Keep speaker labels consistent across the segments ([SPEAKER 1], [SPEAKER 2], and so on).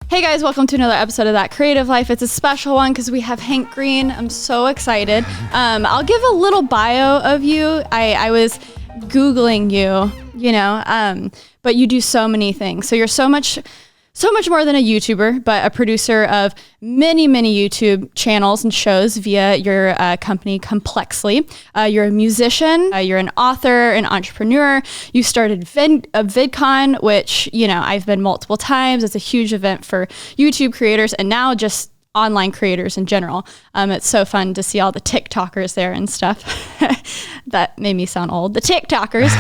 [SPEAKER 1] Hey guys, welcome to another episode of That Creative Life. It's a special one because we have Hank Green. I'm so excited. I'll give a little bio of you. I was Googling you, but you do so many things. So you're so much more than a YouTuber, but a producer of many YouTube channels and shows via your company Complexly. You're a musician, you're an author, an entrepreneur. You started VidCon, which, I've been multiple times. It's a huge event for YouTube creators and now just online creators in general. It's so fun to see all the TikTokers there and stuff. That made me sound old. The TikTokers.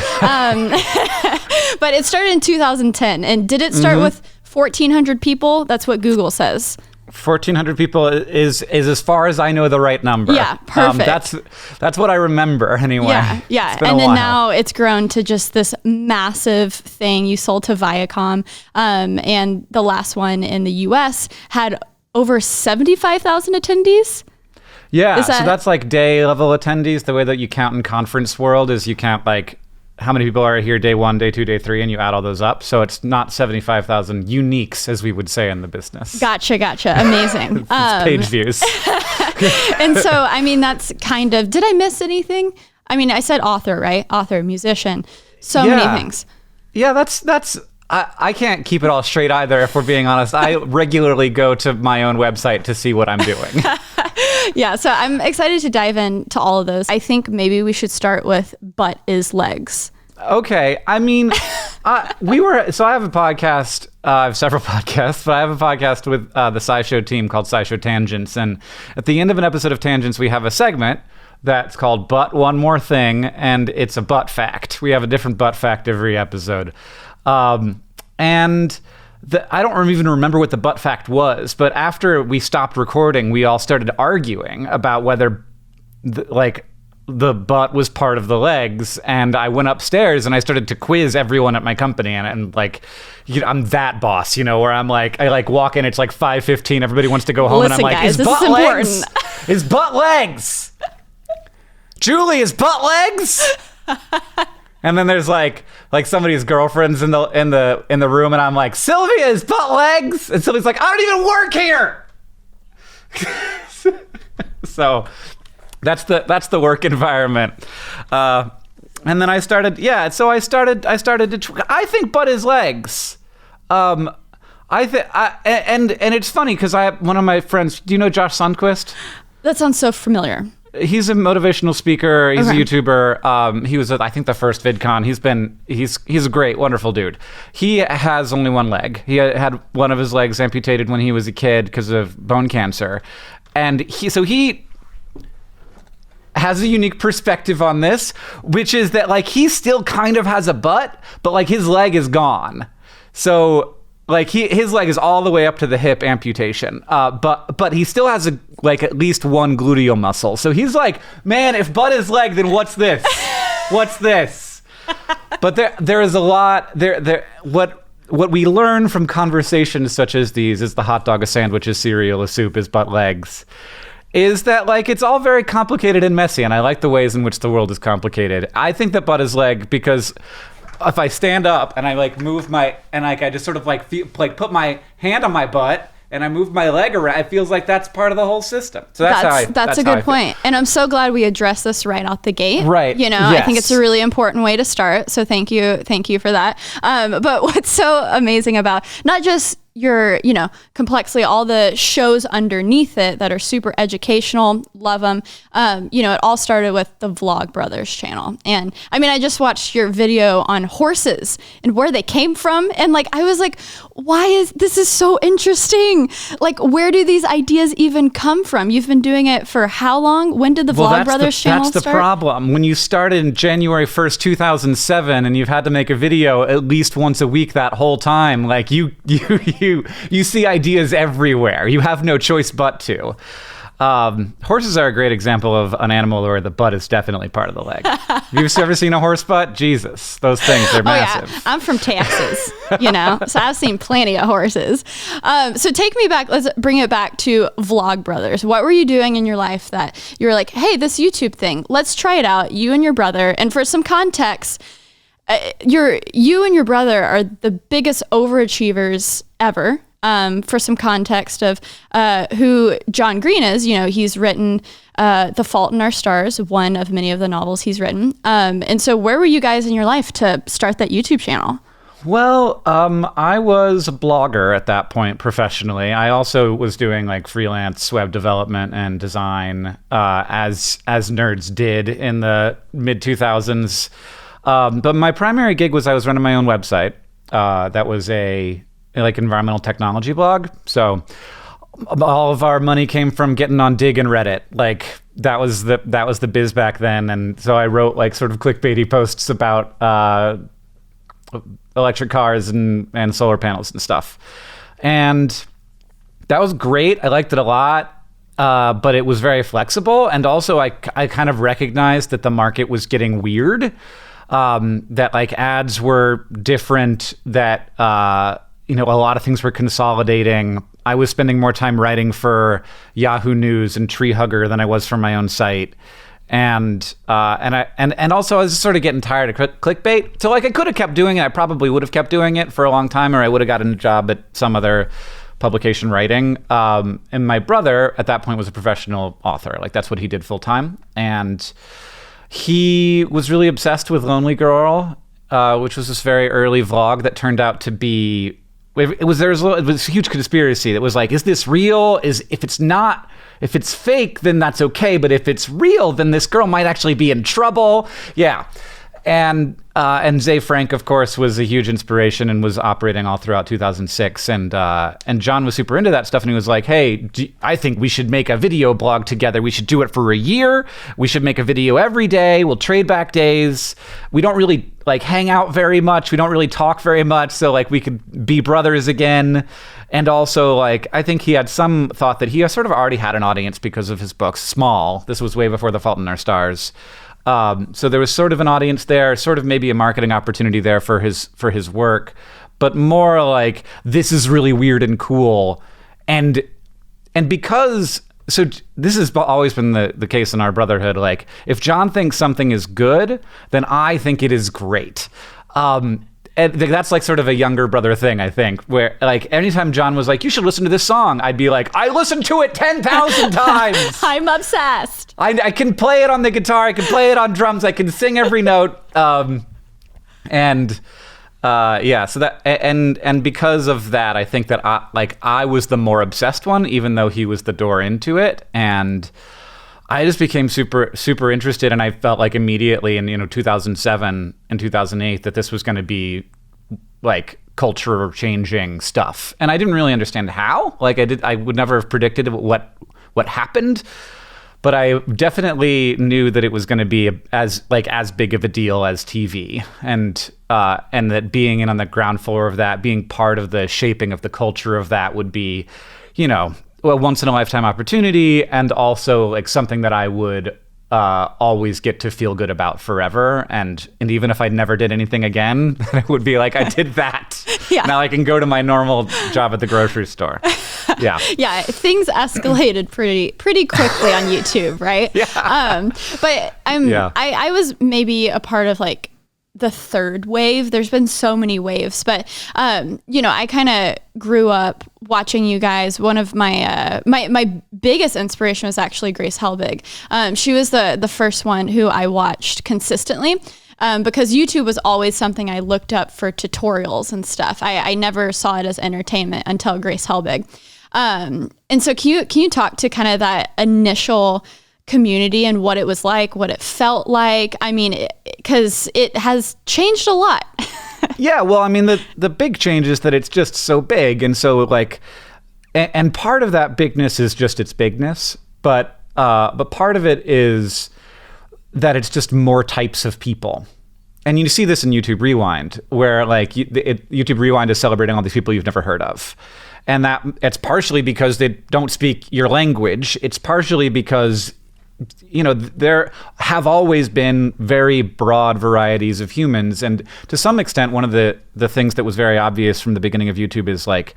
[SPEAKER 1] But it started in 2010. And did it start with 1,400 people? That's what Google says. 1,400
[SPEAKER 2] people is as far as I know the right number.
[SPEAKER 1] Yeah, perfect.
[SPEAKER 2] That's what I remember anyway.
[SPEAKER 1] Yeah. And then now it's grown to just this massive thing. You sold to Viacom, and the last one in the US had over 75,000 attendees.
[SPEAKER 2] Yeah, so that's like day level attendees. The way that you count in conference world is you count like how many people are here day 1, day 2, day 3, and you add all those up. So it's not 75,000 uniques, as we would say in the business.
[SPEAKER 1] Gotcha. Amazing.
[SPEAKER 2] It's page views.
[SPEAKER 1] And so, that's kind of, did I miss anything? I said author, right? Author, musician, many things.
[SPEAKER 2] Yeah, that's I can't keep it all straight either, if we're being honest. I regularly go to my own website to see what I'm doing.
[SPEAKER 1] Yeah, so I'm excited to dive into all of those. I think maybe we should start with butt is legs.
[SPEAKER 2] Okay, so I have a podcast, I have several podcasts, but I have a podcast with the SciShow team called SciShow Tangents, and at the end of an episode of Tangents, we have a segment that's called But One More Thing, and it's a butt fact. We have a different butt fact every episode. I don't even remember what the butt fact was, but after we stopped recording, we all started arguing about whether the butt was part of the legs, and I went upstairs and I started to quiz everyone at my company, and I'm that boss, where I'm like, I walk in, it's like 5:15, everybody wants to go home.
[SPEAKER 1] Listen,
[SPEAKER 2] and I'm like,
[SPEAKER 1] guys,
[SPEAKER 2] is butt legs? Is butt legs? Julie, is butt legs? And then there's like somebody's girlfriend's in the room, and I'm like, Sylvia, is butt legs? And Sylvia's like, I don't even work here. So that's the work environment. And then I started to I think butt is legs. And it's funny because I have one of my friends, do you know Josh Sundquist?
[SPEAKER 1] That sounds so familiar.
[SPEAKER 2] He's a motivational speaker. He's a YouTuber. He was, I think, the first VidCon. He's a great, wonderful dude. He has only one leg. He had one of his legs amputated when he was a kid because of bone cancer, and he has a unique perspective on this, which is that he still kind of has a butt, but his leg is gone. So his leg is all the way up to the hip amputation, but he still has at least one gluteal muscle. So he's like, man, if butt is leg, then what's this? What's this? But there is a lot there. What we learn from conversations such as these is the hot dog, a sandwich, a cereal, a soup is butt legs. Is that it's all very complicated and messy, and I like the ways in which the world is complicated. I think that butt is leg because if I stand up and I move my, and I just sort of put my hand on my butt and I move my leg around, it feels like that's part of the whole system. So that's
[SPEAKER 1] a good point. And I'm so glad we addressed this right out the gate.
[SPEAKER 2] Right.
[SPEAKER 1] Yes. I think it's a really important way to start. So thank you for that. But what's so amazing about not just your, Complexly, all the shows underneath it that are super educational, love them. It all started with the Vlogbrothers channel. And I just watched your video on horses and where they came from. And I was like, this is so interesting. Where do these ideas even come from? You've been doing it for how long? When did the Vlogbrothers channel start?
[SPEAKER 2] That's the problem. When you started in January 1st, 2007, and you've had to make a video at least once a week that whole time, you see ideas everywhere. You have no choice but to. Horses are a great example of an animal where the butt is definitely part of the leg. Have you ever seen a horse butt? Jesus, those things, they're massive.
[SPEAKER 1] Yeah. I'm from Texas, so I've seen plenty of horses. So take me back, let's bring it back to Vlogbrothers. What were you doing in your life that you were like, hey, this YouTube thing, let's try it out, you and your brother. And for some context, you and your brother are the biggest overachievers ever. for some context of who John Green is, he's written The Fault in Our Stars, one of many of the novels he's written. And so where were you guys in your life to start that YouTube channel?
[SPEAKER 2] Well, I was a blogger at that point professionally. I also was doing like freelance web development and design, as nerds did in the mid 2000s. But my primary gig was I was running my own website. That was a environmental technology blog. So all of our money came from getting on Dig and Reddit. Like that was the biz back then. And so I wrote like sort of clickbaity posts about electric cars and solar panels and stuff. And that was great. I liked it a lot. But it was very flexible. And also I kind of recognized that the market was getting weird. That like ads were different, that, a lot of things were consolidating. I was spending more time writing for Yahoo News and Tree Hugger than I was for my own site. And also I was sort of getting tired of clickbait. So like I could have kept doing it. I probably would have kept doing it for a long time, or I would have gotten a job at some other publication writing. And my brother at that point was a professional author. Like that's what he did full time. And he was really obsessed with Lonely Girl, which was this very early vlog that turned out to be, it was a huge conspiracy that was like, is this real? If it's fake, then that's okay. But if it's real, then this girl might actually be in trouble. Yeah. And Zay Frank, of course, was a huge inspiration and was operating all throughout 2006. And John was super into that stuff. And he was like, hey, I think we should make a video blog together. We should do it for a year. We should make a video every day. We'll trade back days. We don't really like hang out very much. We don't really talk very much. So like we could be brothers again. And also like, I think he had some thought that he sort of already had an audience because of his books, Small. This was way before The Fault in Our Stars. So there was sort of an audience there, sort of maybe a marketing opportunity there for his work, but more like this is really weird and cool. And because, so this has always been the case in our brotherhood. Like if John thinks something is good, then I think it is great. And that's like sort of a younger brother thing, I think, where like anytime John was like, you should listen to this song, I'd be like, I listened to it 10,000 times.
[SPEAKER 1] I'm obsessed.
[SPEAKER 2] I can play it on the guitar. I can play it on drums. I can sing every note. So that, and because of that, I think that I was the more obsessed one, even though he was the door into it. And I just became super, super interested, and I felt like immediately in 2007 and 2008 that this was going to be like culture changing stuff, and I didn't really understand how. Like I would never have predicted what happened, but I definitely knew that it was going to be as big of a deal as TV, and that being in on the ground floor of that, being part of the shaping of the culture of that, would be, a once in a lifetime opportunity, and also like something that I would always get to feel good about forever. And even if I never did anything again, it would be like, I did that. Yeah. Now I can go to my normal job at the grocery store. Yeah.
[SPEAKER 1] Yeah. Things escalated pretty quickly on YouTube, right?
[SPEAKER 2] Yeah.
[SPEAKER 1] But I was maybe a part of like the third wave. There's been so many waves, but I kind of grew up watching you guys. One of my my biggest inspiration was actually Grace Helbig. She was the first one who I watched consistently, because YouTube was always something I looked up for tutorials and stuff. I never saw it as entertainment until Grace Helbig. And so can you talk to kind of that initial community and what it was like, what it felt like? I mean, because it has changed a lot.
[SPEAKER 2] Yeah, well, I mean, the big change is that it's just so big, and so like, and part of that bigness is just its bigness, but part of it is that it's just more types of people. And you see this in YouTube Rewind, where like YouTube Rewind is celebrating all these people you've never heard of. And that it's partially because they don't speak your language. It's partially because there have always been very broad varieties of humans. And to some extent, one of the things that was very obvious from the beginning of YouTube is like,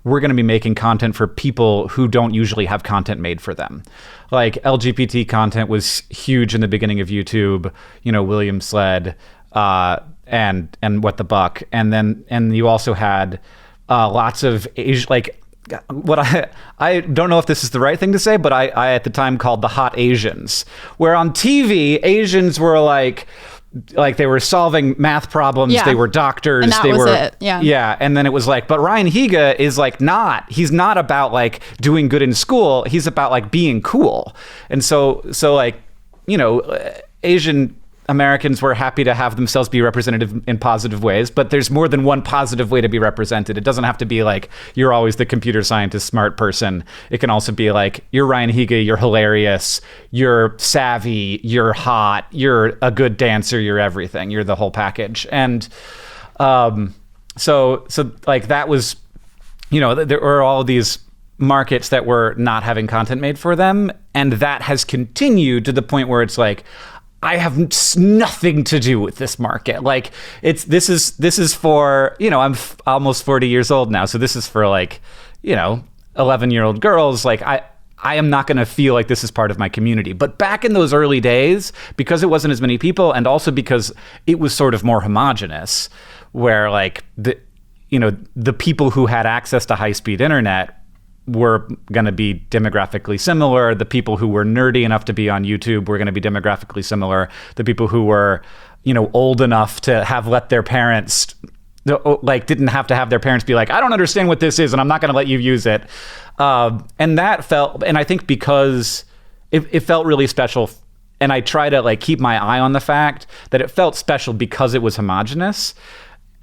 [SPEAKER 2] we're going to be making content for people who don't usually have content made for them. Like LGBT content was huge in the beginning of YouTube, William Sled, and What the Buck. And you also had lots of what I don't know if this is the right thing to say, but I at the time called the hot Asians, where on TV Asians were like they were solving math problems, they were doctors,
[SPEAKER 1] and that
[SPEAKER 2] they
[SPEAKER 1] was
[SPEAKER 2] were
[SPEAKER 1] it.
[SPEAKER 2] yeah, and then it was like, but Ryan Higa is like he's not about like doing good in school, he's about like being cool. And so like, you know, Asian Americans were happy to have themselves be represented in positive ways, but there's more than one positive way to be represented. It doesn't have to be like you're always the computer scientist smart person. It can also be like you're Ryan Higa, you're hilarious, you're savvy, you're hot, you're a good dancer, you're everything, you're the whole package. And so like that was, you know, there were all these markets that were not having content made for them, and that has continued to the point where it's like, I have nothing to do with this market. Like this is for, you know, I'm almost 40 years old now. So this is for like, you know, 11-year-old girls. Like I am not going to feel like this is part of my community. But back in those early days, because it wasn't as many people, and also because it was sort of more homogenous, where like the people who had access to high-speed internet were going to be demographically similar. The people who were nerdy enough to be on YouTube were going to be demographically similar. The people who were, you know, old enough to have let their parents, like, didn't have to have their parents be like, I don't understand what this is, and I'm not going to let you use it. And that felt, and I think because it felt really special, and I try to like keep my eye on the fact that it felt special because it was homogenous.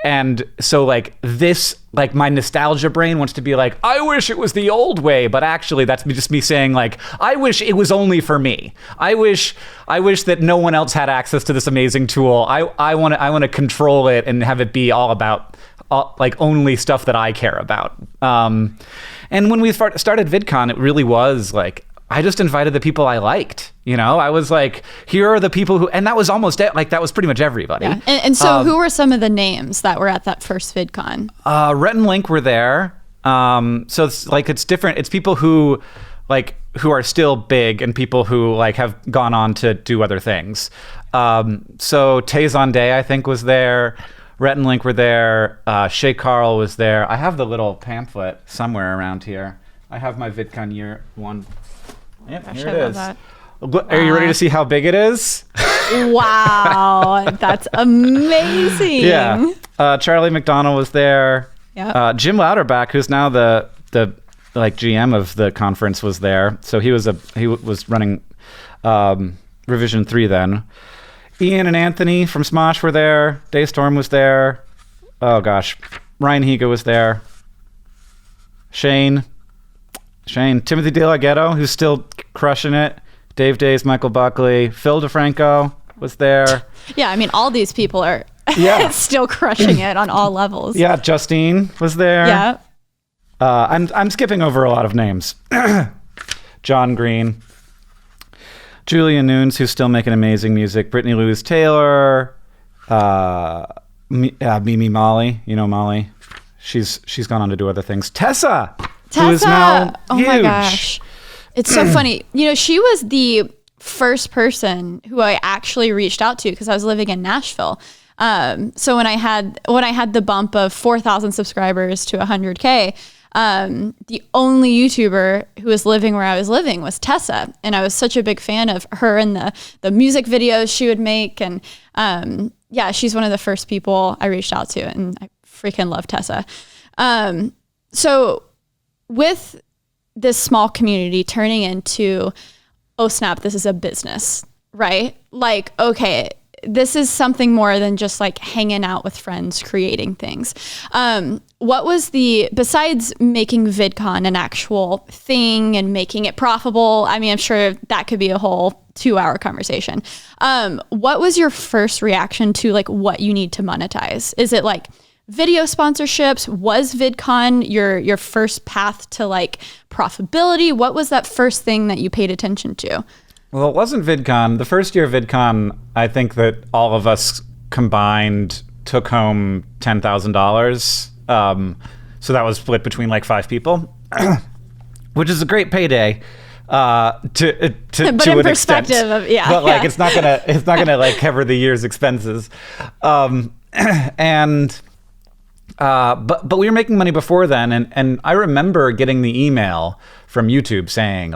[SPEAKER 2] And so like this, like my nostalgia brain wants to be like, I wish it was the old way, but actually that's just me saying like, I wish it was only for me. I wish that no one else had access to this amazing tool. I want to control it and have it be all about like only stuff that I care about. And when we started VidCon, it really was like, I just invited the people I liked. You know, I was like, here are the people who, and that was almost like, that was pretty much everybody.
[SPEAKER 1] Yeah. And so who were some of the names that were at that first VidCon?
[SPEAKER 2] Rhett and Link were there. So it's like, it's different. It's people who are still big and people who like have gone on to do other things. So Tay Zonday, I think, was there. Rhett and Link were there. Shay Carl was there. I have the little pamphlet somewhere around here. I have my VidCon year one. Yep,
[SPEAKER 1] Gosh,
[SPEAKER 2] here
[SPEAKER 1] I
[SPEAKER 2] it
[SPEAKER 1] love
[SPEAKER 2] is.
[SPEAKER 1] that.
[SPEAKER 2] Are you ready to see how big it is?
[SPEAKER 1] Wow, that's amazing.
[SPEAKER 2] Yeah. Charlie McDonald was there.
[SPEAKER 1] Yeah.
[SPEAKER 2] Jim Louderback, who's now the like GM of the conference, was there. So he was running Revision 3 then. Ian and Anthony from Smosh were there. Daystorm was there. Oh gosh. Ryan Higa was there. Shane, Timothy De La Ghetto, who's still crushing it. Dave Days, Michael Buckley, Phil DeFranco was there.
[SPEAKER 1] Yeah, I mean, all these people are still crushing it on all levels.
[SPEAKER 2] Yeah, Justine was there.
[SPEAKER 1] Yeah.
[SPEAKER 2] I'm skipping over a lot of names. John Green, Julia Nunes, who's still making amazing music. Brittany Louise Taylor, Mimi Molly. You know Molly. She's gone on to do other things. Tessa, who is now huge.
[SPEAKER 1] My gosh. It's so funny. You know, she was the first person who I actually reached out to because I was living in Nashville. So when I had the bump of 4,000 subscribers to 100K, the only YouTuber who was living where I was living was Tessa. And I was such a big fan of her and the music videos she would make. And yeah, she's one of the first people I reached out to, and I freaking love Tessa. So with this small community turning into, oh snap, this is a business, right? Like, okay, this is something more than just like hanging out with friends, creating things. What was besides making VidCon an actual thing and making it profitable? I mean, I'm sure that could be a whole 2-hour conversation. What was your first reaction to like what you need to monetize? Is it like video sponsorships? Was VidCon your first path to like profitability? What was that first thing that you paid attention to?
[SPEAKER 2] Well, it wasn't VidCon. The first year of VidCon, I think that all of us combined took home $10,000. So that was split between like 5 people, which is a great payday. But
[SPEAKER 1] in perspective of, yeah.
[SPEAKER 2] But like it's not gonna like cover the year's expenses. And But we were making money before then, and I remember getting the email from YouTube saying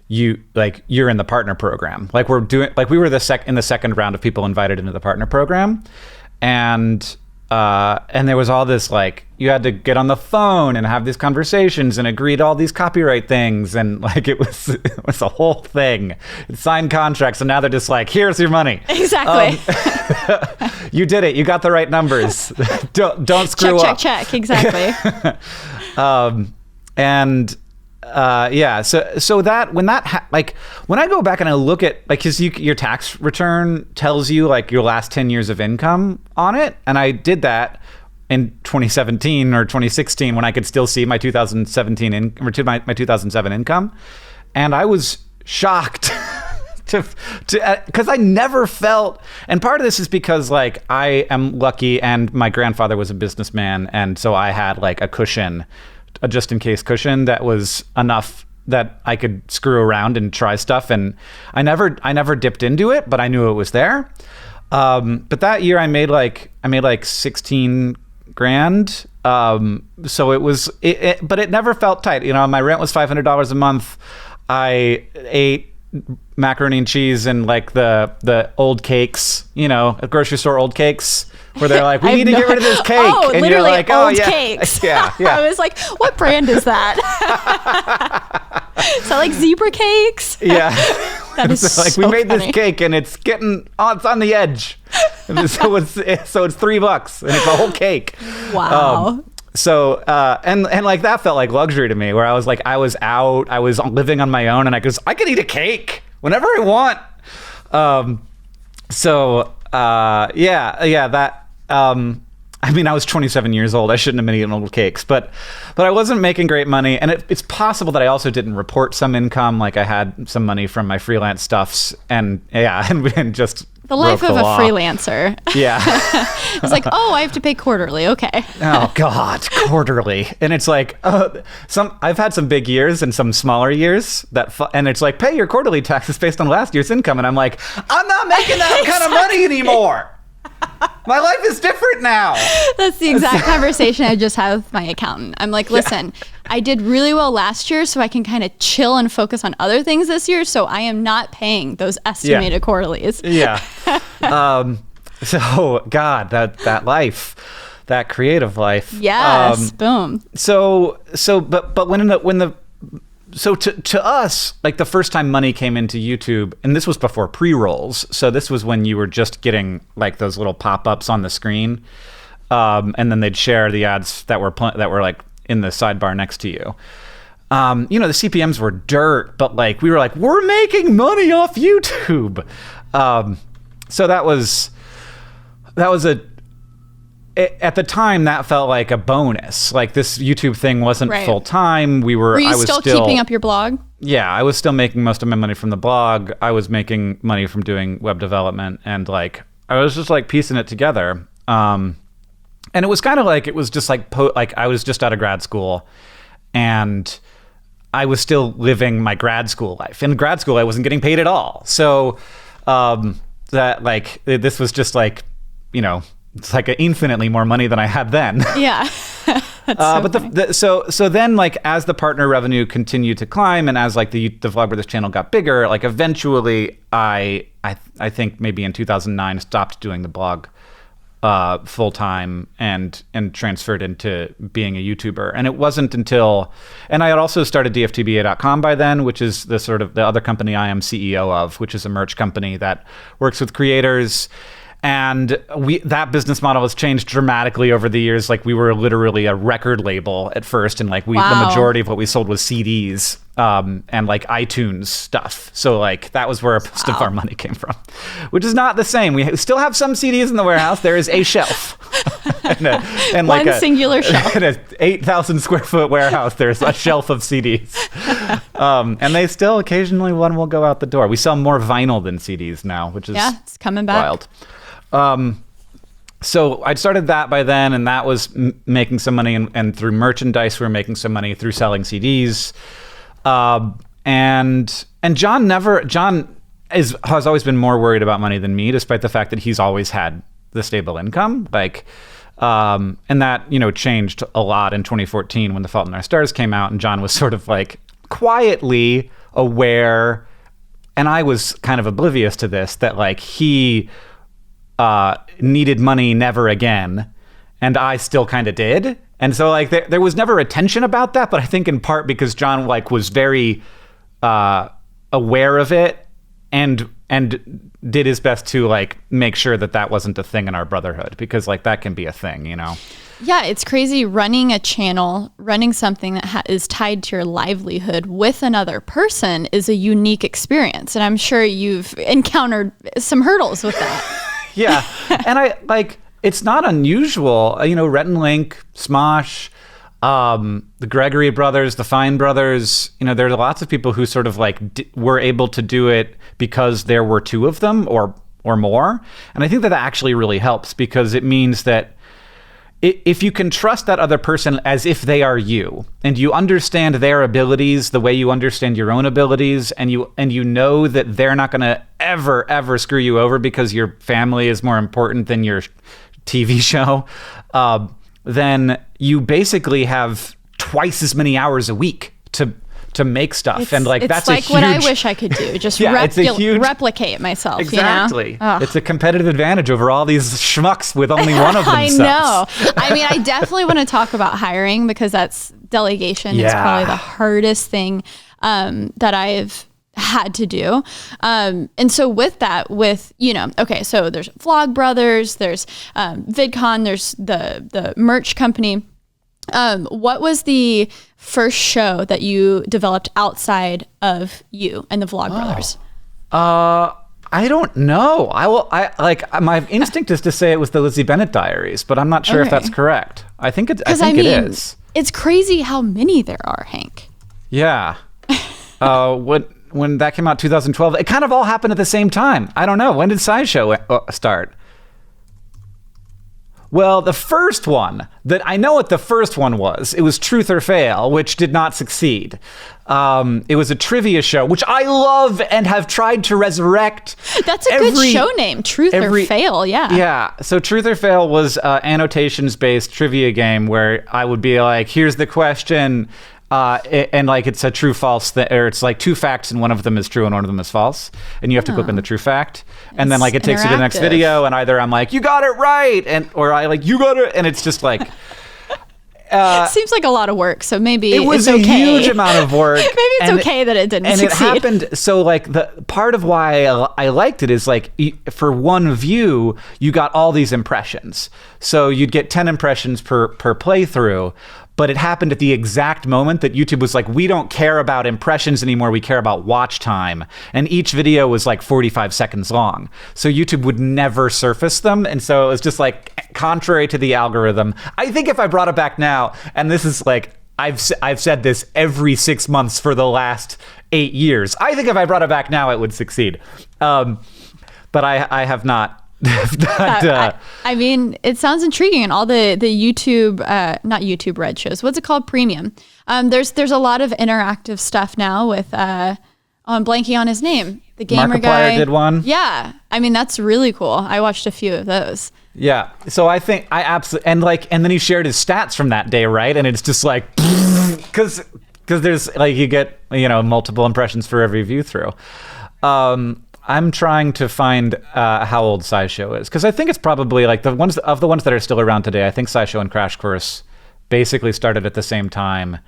[SPEAKER 2] you're in the partner program. We were in the second round of people invited into the partner program, and there was all this you had to get on the phone and have these conversations and agree to all these copyright things, and it was a whole thing. Signed contracts, and now they're just here's your money.
[SPEAKER 1] Exactly.
[SPEAKER 2] You did it. You got the right numbers. don't screw up.
[SPEAKER 1] Check. Exactly.
[SPEAKER 2] So that when I go back and I look at because your tax return tells you your last 10 years of income on it, and I did that in 2017 or 2016 when I could still see my 2017 my 2007 income, and I was shocked. Because I never felt, and part of this is because I am lucky and my grandfather was a businessman, and so I had a cushion, a just in case cushion that was enough that I could screw around and try stuff, and I never dipped into it, but I knew it was there. But that year I made 16 grand. So it was but it never felt tight. My rent was $500 a month. I ate macaroni and cheese and the old cakes, grocery store old cakes, where they're we need to get rid of this cake.
[SPEAKER 1] Oh,
[SPEAKER 2] and
[SPEAKER 1] literally
[SPEAKER 2] you're
[SPEAKER 1] old cakes.
[SPEAKER 2] Yeah.
[SPEAKER 1] I was what brand is that? Is that zebra cakes?
[SPEAKER 2] Yeah.
[SPEAKER 1] That is so
[SPEAKER 2] we made
[SPEAKER 1] funny.
[SPEAKER 2] this cake and it's it's on the edge. And so it's $3 and it's a whole cake.
[SPEAKER 1] Wow.
[SPEAKER 2] So and that felt like luxury to me, where I was I was out, I was living on my own, and I could eat a cake whenever I want. I was 27 years old. I shouldn't have been eating old cakes, but I wasn't making great money, and it's possible that I also didn't report some income. I had some money from my freelance stuffs, and just
[SPEAKER 1] the life of a
[SPEAKER 2] law.
[SPEAKER 1] Freelancer.
[SPEAKER 2] Yeah.
[SPEAKER 1] It's I have to pay quarterly. Okay.
[SPEAKER 2] Oh God, quarterly. And it's I've had some big years and some smaller years and it's pay your quarterly taxes based on last year's income. And I'm I'm not making that kind of money anymore. My life is different now.
[SPEAKER 1] That's the exact conversation I just had with my accountant. I'm listen, I did really well last year, so I can kind of chill and focus on other things this year. So I am not paying those estimated quarterlies.
[SPEAKER 2] Yeah. So God, that life, that creative life.
[SPEAKER 1] Yes. Boom.
[SPEAKER 2] So to us, the first time money came into YouTube, and this was before pre-rolls. So this was when you were just getting those little pop-ups on the screen, and then they'd share the ads that were in the sidebar next to you. The CPMs were dirt, but we were we're making money off YouTube. So that was at the time that felt like a bonus. This YouTube thing wasn't full time.
[SPEAKER 1] Were you still keeping up your blog?
[SPEAKER 2] Yeah, I was still making most of my money from the blog. I was making money from doing web development, and I was just piecing it together. And it was kind of it was just I was just out of grad school, and I was still living my grad school life. In grad school, I wasn't getting paid at all. So this was just it's infinitely more money than I had then.
[SPEAKER 1] Yeah.
[SPEAKER 2] But so then as the partner revenue continued to climb, and as the Vlogbrothers channel got bigger, eventually I think maybe in 2009 stopped doing the blog full time and transferred into being a YouTuber. And it wasn't until, and I had also started dftba.com by then, which is the other company I am CEO of, which is a merch company that works with creators. And that business model has changed dramatically over the years. We were literally a record label at first, and the majority of what we sold was CDs and iTunes stuff. So that was where most of our money came from, which is not the same. We still have some CDs in the warehouse. There is a shelf, and
[SPEAKER 1] one singular shelf.
[SPEAKER 2] In an 8,000 square foot warehouse, there's a shelf of CDs, and they still occasionally one will go out the door. We sell more vinyl than CDs now, which is
[SPEAKER 1] it's coming back.
[SPEAKER 2] Wild. So I'd started that by then, and that was making some money, and through merchandise we were making some money through selling CDs. And John has always been more worried about money than me, despite the fact that he's always had the stable income. And that, changed a lot in 2014 when The Fault in Our Stars came out, and John was sort of like quietly aware, and I was kind of oblivious to this, that like he needed money never again, and I still kind of did. And so like there was never a tension about that, but I think in part because John like was very aware of it and did his best to like make sure that wasn't a thing in our brotherhood, because like that can be a thing,
[SPEAKER 1] Yeah, it's crazy running a channel, running something that is tied to your livelihood with another person is a unique experience. And I'm sure you've encountered some hurdles with that.
[SPEAKER 2] Yeah. And I like, it's not unusual, Rhett and Link, Smosh, the Gregory brothers, the Fine brothers, there's lots of people who sort of like were able to do it because there were two of them or more. And I think that actually really helps, because it means that if you can trust that other person as if they are you, and you understand their abilities the way you understand your own abilities, and you know that they're not going to ever screw you over because your family is more important than your TV show, then you basically have twice as many hours a week to make stuff. And like that's
[SPEAKER 1] like what I wish I could do, just replicate myself.
[SPEAKER 2] Exactly. It's a competitive advantage over all these schmucks with only one of themselves.
[SPEAKER 1] I know. I mean, I definitely want to talk about hiring, because that's delegation is probably the hardest thing that I've had to do. And so with that, okay, so there's Vlogbrothers, there's VidCon, there's the merch company. What was the first show that you developed outside of you and the Vlogbrothers?
[SPEAKER 2] I don't know. My instinct is to say it was the Lizzie Bennett Diaries, but I'm not sure if that's correct. I think it is.
[SPEAKER 1] It's crazy how many there are, Hank.
[SPEAKER 2] Yeah. When that came out, 2012, it kind of all happened at the same time. I don't know. When did SciShow start? Well, the first one, that I know what the first one was. It was Truth or Fail, which did not succeed. It was a trivia show, which I love and have tried to resurrect.
[SPEAKER 1] That's a good show name, Truth or Fail, yeah.
[SPEAKER 2] Yeah, so Truth or Fail was an annotations-based trivia game where I would be like, here's the question, and like it's a true false or it's like two facts and one of them is true and one of them is false, and you have to click on the true fact, and then like it takes you to the next video, and either I'm like, you got it right, or I like, you got it, and it's just like
[SPEAKER 1] seems like a lot of work, so maybe
[SPEAKER 2] it was
[SPEAKER 1] it's okay.
[SPEAKER 2] a huge amount of work.
[SPEAKER 1] Maybe it's okay that it didn't succeed.
[SPEAKER 2] And it happened, so like the part of why I liked it is like for one view you got all these impressions, so you'd get 10 impressions per playthrough. But it happened at the exact moment that YouTube was like, we don't care about impressions anymore, we care about watch time. And each video was like 45 seconds long. So YouTube would never surface them. And so it was just like, contrary to the algorithm. I think if I brought it back now, and this is like, I've said this every 6 months for the last 8 years. I think if I brought it back now, it would succeed. But I have not.
[SPEAKER 1] I mean, it sounds intriguing, and all the YouTube, not YouTube Red shows. What's it called? Premium. There's a lot of interactive stuff now with. I'm blanking on his name. The gamer guy
[SPEAKER 2] did one.
[SPEAKER 1] Yeah, I mean that's really cool. I watched a few of those.
[SPEAKER 2] Yeah, so I think I absolutely and then he shared his stats from that day, right? And it's just like because there's like you get multiple impressions for every view through. I'm trying to find how old SciShow is, because I think it's probably like the ones that are still around today. I think SciShow and Crash Course basically started at the same time,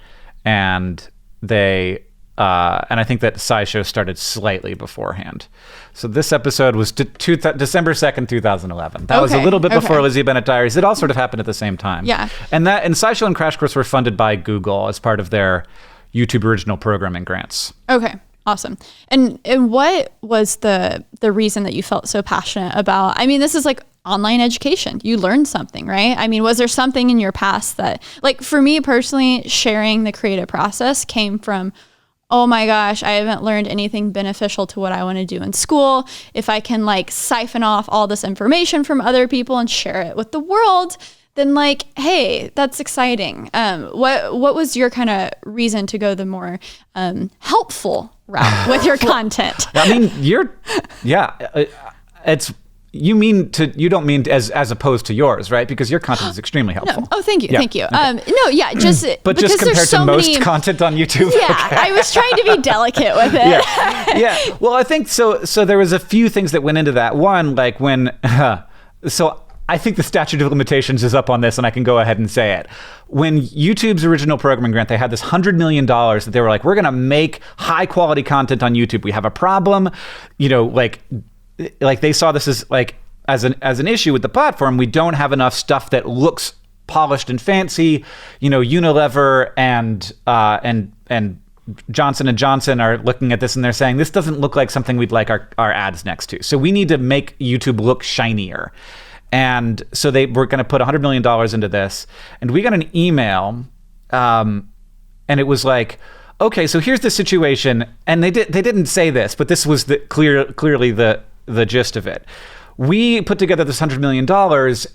[SPEAKER 2] and they and I think that SciShow started slightly beforehand. So this episode was December 2nd, 2011. That was a little bit before Lizzie Bennett Diaries. It all sort of happened at the same time.
[SPEAKER 1] Yeah,
[SPEAKER 2] and SciShow and Crash Course were funded by Google as part of their YouTube original programming grants.
[SPEAKER 1] Okay. Awesome. And what was the reason that you felt so passionate about, I mean, this is like online education. You learned something, right? I mean, was there something in your past that, like for me personally, sharing the creative process came from, oh my gosh, I haven't learned anything beneficial to what I want to do in school. If I can like siphon off all this information from other people and share it with the world, then like, hey, that's exciting. What was your kind of reason to go the more helpful route with your content?
[SPEAKER 2] I mean, you don't mean as opposed to yours, right? Because your content is extremely helpful.
[SPEAKER 1] No. Oh, thank you.
[SPEAKER 2] Yeah.
[SPEAKER 1] Thank you.
[SPEAKER 2] Okay.
[SPEAKER 1] Just
[SPEAKER 2] but
[SPEAKER 1] because
[SPEAKER 2] just compared
[SPEAKER 1] there's so
[SPEAKER 2] to most
[SPEAKER 1] many
[SPEAKER 2] content on YouTube.
[SPEAKER 1] Yeah,
[SPEAKER 2] okay.
[SPEAKER 1] I was trying to be delicate with it.
[SPEAKER 2] Yeah. Well, I think so there was a few things that went into that. One, like when so I think the statute of limitations is up on this, and I can go ahead and say it. When YouTube's original programming grant, they had this $100 million that they were like, we're going to make high quality content on YouTube. We have a problem, like they saw this as like as an issue with the platform. We don't have enough stuff that looks polished and fancy. Unilever and Johnson & Johnson are looking at this and they're saying, this doesn't look like something we'd like our ads next to. So we need to make YouTube look shinier. And so they were going to put $100 million into this. And we got an email, and it was like, okay, so here's the situation. And they didn't say this, but this was clearly the gist of it. We put together this $100 million,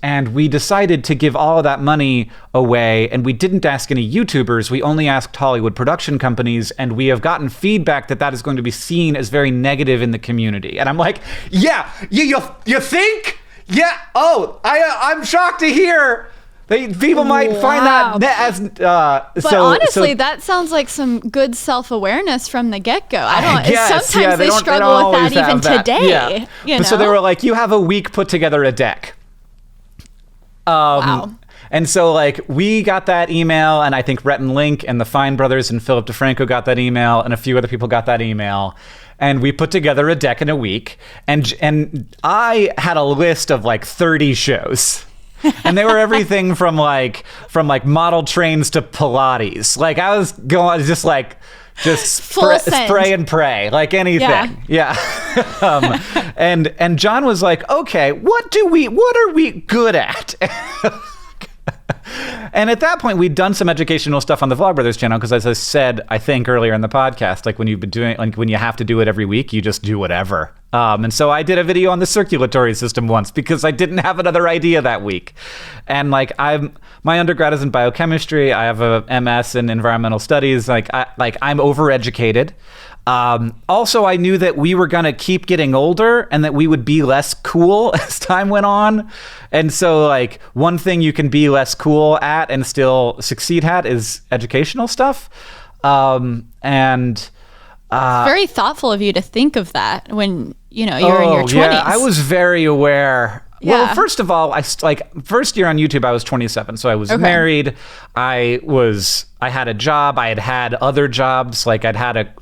[SPEAKER 2] and we decided to give all of that money away, and we didn't ask any YouTubers. We only asked Hollywood production companies, and we have gotten feedback that is going to be seen as very negative in the community. And I'm like, yeah, you think? Yeah. Oh, I'm shocked to hear people might find that as.
[SPEAKER 1] But honestly, that sounds like some good self-awareness from the get-go. Sometimes they struggle with that even today.
[SPEAKER 2] Yeah. So they were like, "You have a week, put together a deck."
[SPEAKER 1] Wow.
[SPEAKER 2] And so like we got that email, and I think Rhett and Link and the Fine brothers and Philip DeFranco got that email, and a few other people got that email. And we put together a deck in a week, and I had a list of like 30 shows. And they were everything from model trains to Pilates. Like I was going just spray and pray, like anything. Yeah. And John was like, okay, what are we good at? And at that point, we'd done some educational stuff on the Vlogbrothers channel because, as I said, I think earlier in the podcast, like when you've been doing, like when you have to do it every week, you just do whatever. And so I did a video on the circulatory system once because I didn't have another idea that week. And like my undergrad is in biochemistry. I have a MS in environmental studies. I'm overeducated. Also, I knew that we were going to keep getting older and that we would be less cool as time went on. And so like one thing you can be less cool at and still succeed at is educational stuff. It's
[SPEAKER 1] very thoughtful of you to think of that when, you're in your 20s.
[SPEAKER 2] Yeah, I was very aware.
[SPEAKER 1] Yeah.
[SPEAKER 2] Well, first of all, first year on YouTube, I was 27. So I was married. I had a job. I had other jobs. Like I'd had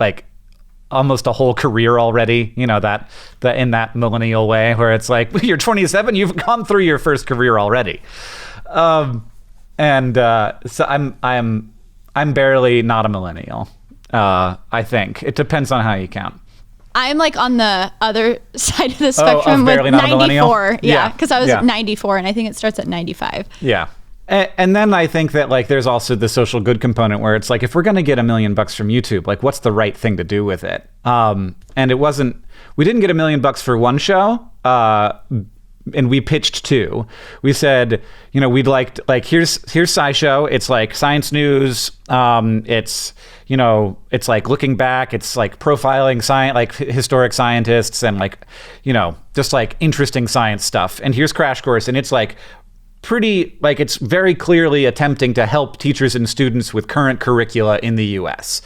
[SPEAKER 2] almost a whole career already, in that millennial way where it's like, you're 27, you've gone through your first career already. So I'm barely not a millennial. I think it depends on how you count.
[SPEAKER 1] I'm like on the other side of the spectrum with 94. Yeah. Cause I was 94 and I think it starts at 95.
[SPEAKER 2] Yeah. And then I think that like there's also the social good component where it's like, if we're going to get $1 million from YouTube, like what's the right thing to do with it? And we didn't get $1 million for one show. And we pitched 2. We said, we'd like here's SciShow. It's like science news. It's like looking back. It's like profiling science, like historic scientists and just like interesting science stuff. And here's Crash Course. And it's like pretty, like it's very clearly attempting to help teachers and students with current curricula in the US.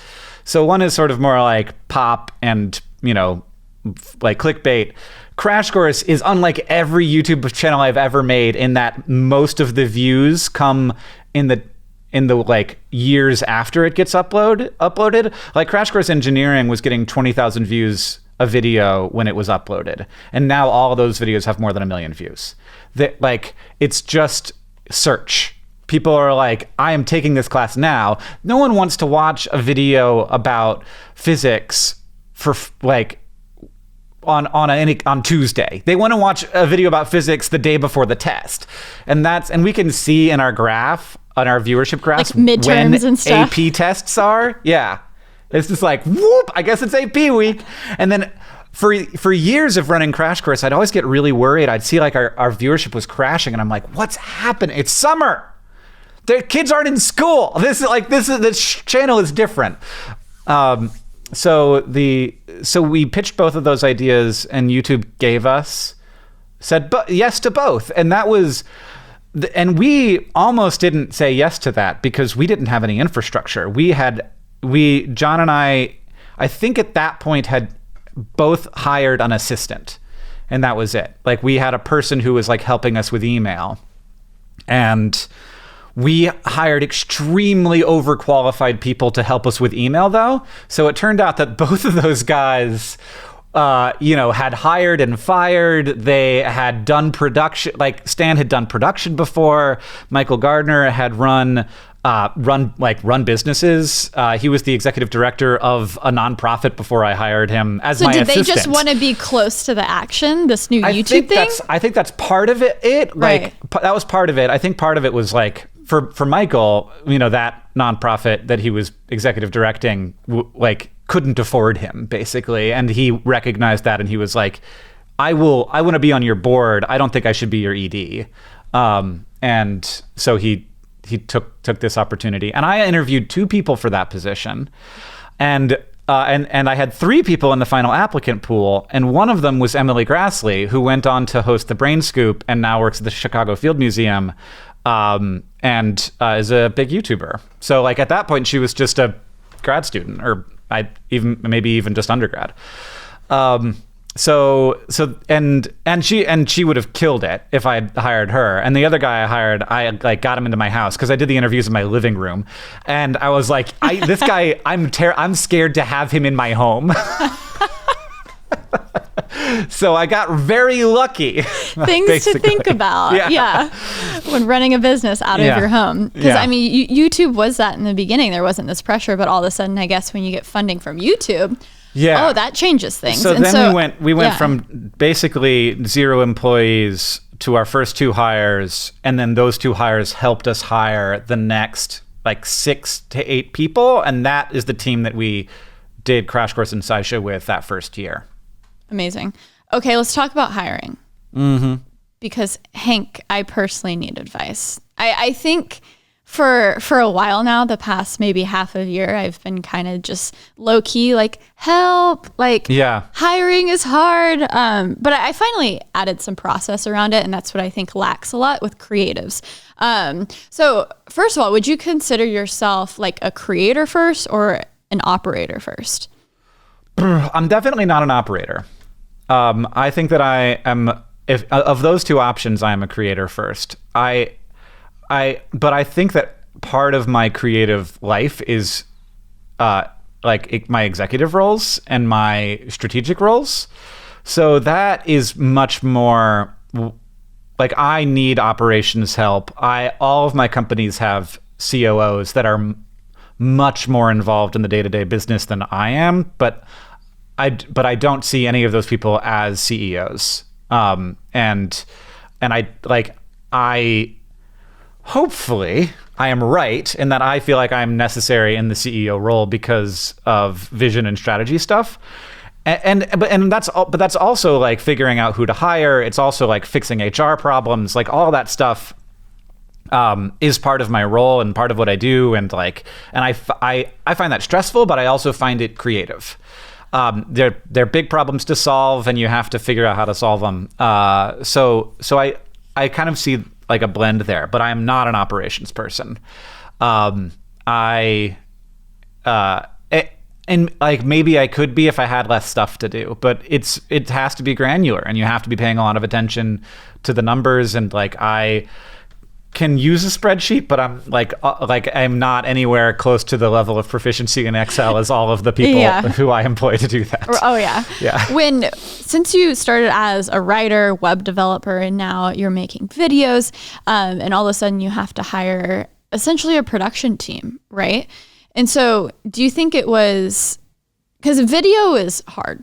[SPEAKER 2] So one is sort of more like pop and, like clickbait. Crash Course is unlike every YouTube channel I've ever made in that most of the views come in the like years after it gets uploaded. Like Crash Course Engineering was getting 20,000 views a video when it was uploaded. And now all of those videos have more than 1 million views. It's just search. People are like, I am taking this class now. No one wants to watch a video about physics for on Tuesday. They want to watch a video about physics the day before the test. And we can see in our graph, on our viewership graphs,
[SPEAKER 1] like midterms
[SPEAKER 2] when
[SPEAKER 1] and stuff.
[SPEAKER 2] AP tests are. Yeah. It's just like, whoop, I guess it's AP week. And then for years of running Crash Course, I'd always get really worried. I'd see like our viewership was crashing and I'm like, what's happening? It's summer. Their kids aren't in school. This channel is different. So we pitched both of those ideas and YouTube gave us said yes to both. And that was, and we almost didn't say yes to that because we didn't have any infrastructure. John and I think at that point had both hired an assistant, and that was it. Like, we had a person who was like helping us with email, and we hired extremely overqualified people to help us with email, though. So it turned out that both of those guys, had hired and fired. They had done production. Like, Stan had done production before. Michael Gardner had run businesses. He was the executive director of a nonprofit before I hired him as my assistant.
[SPEAKER 1] So did they just want to be close to the action, this new YouTube thing?
[SPEAKER 2] I think that's part of it.
[SPEAKER 1] Right.
[SPEAKER 2] That was part of it. I think part of it was like, for Michael, that nonprofit that he was executive directing, couldn't afford him, basically. And he recognized that, and he was like, I want to be on your board. I don't think I should be your ED. And so he took this opportunity, and I interviewed 2 people for that position, and I had 3 people in the final applicant pool, and one of them was Emily Grassley, who went on to host the Brain Scoop and now works at the Chicago Field Museum, and is a big YouTuber. So like at that point, she was just a grad student, or maybe even just undergrad. So she would have killed it if I had hired her. And the other guy I hired, I got him into my house because I did the interviews in my living room, and I was like, this guy, I'm scared to have him in my home. So I got very lucky.
[SPEAKER 1] Things
[SPEAKER 2] basically.
[SPEAKER 1] To think about. Yeah. When running a business out of your home. Because I mean, YouTube was that in the beginning. There wasn't this pressure, but all of a sudden, I guess when you get funding from YouTube, that changes things.
[SPEAKER 2] So we went from basically 0 employees to our first 2 hires, and then those 2 hires helped us hire the next 6 to 8 people, and that is the team that we did Crash Course in SciShow with that first year.
[SPEAKER 1] Amazing. Okay, let's talk about hiring. Mm-hmm. Because Hank, I personally need advice. I think for a while now, the past maybe half a year, I've been kind of just low key, help, hiring is hard. But I finally added some process around it, and that's what I think lacks a lot with creatives. So first of all, would you consider yourself a creator first or an operator first?
[SPEAKER 2] I'm definitely not an operator. I think that I am, if of those 2 options, I am a creator first. But I think that part of my creative life is my executive roles and my strategic roles. So that is much more I need operations help. All of my companies have COOs that are much more involved in the day-to-day business than I am, but I don't see any of those people as CEOs. And I hopefully I am right in that I feel like I'm necessary in the CEO role because of vision and strategy stuff. But that's also figuring out who to hire. It's also fixing HR problems, all that stuff. Is part of my role and part of what I do, and I find that stressful, but I also find it creative. They're big problems to solve, and you have to figure out how to solve them. So I kind of see a blend there, but I am not an operations person. And maybe I could be if I had less stuff to do, but it has to be granular, and you have to be paying a lot of attention to the numbers, and I can use a spreadsheet, but I'm not anywhere close to the level of proficiency in Excel as all of the people who I employ to do that.
[SPEAKER 1] Oh yeah. Yeah. Since you started as a writer, web developer, and now you're making videos, and all of a sudden you have to hire essentially a production team, right? And so do you think it was, because video is hard,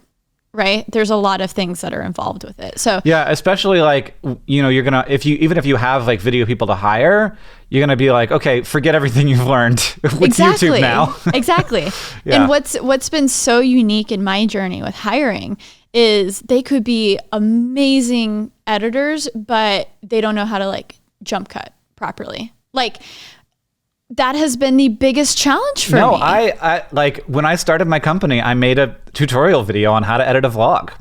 [SPEAKER 1] right? There's a lot of things that are involved with it. So
[SPEAKER 2] yeah, especially you're gonna, if you have video people to hire, you're gonna be okay, forget everything you've learned with YouTube now.
[SPEAKER 1] Exactly. Yeah. And what's been so unique in my journey with hiring is they could be amazing editors, but they don't know how to jump cut properly. That has been the biggest challenge for me.
[SPEAKER 2] I when I started my company, I made a tutorial video on how to edit a vlog.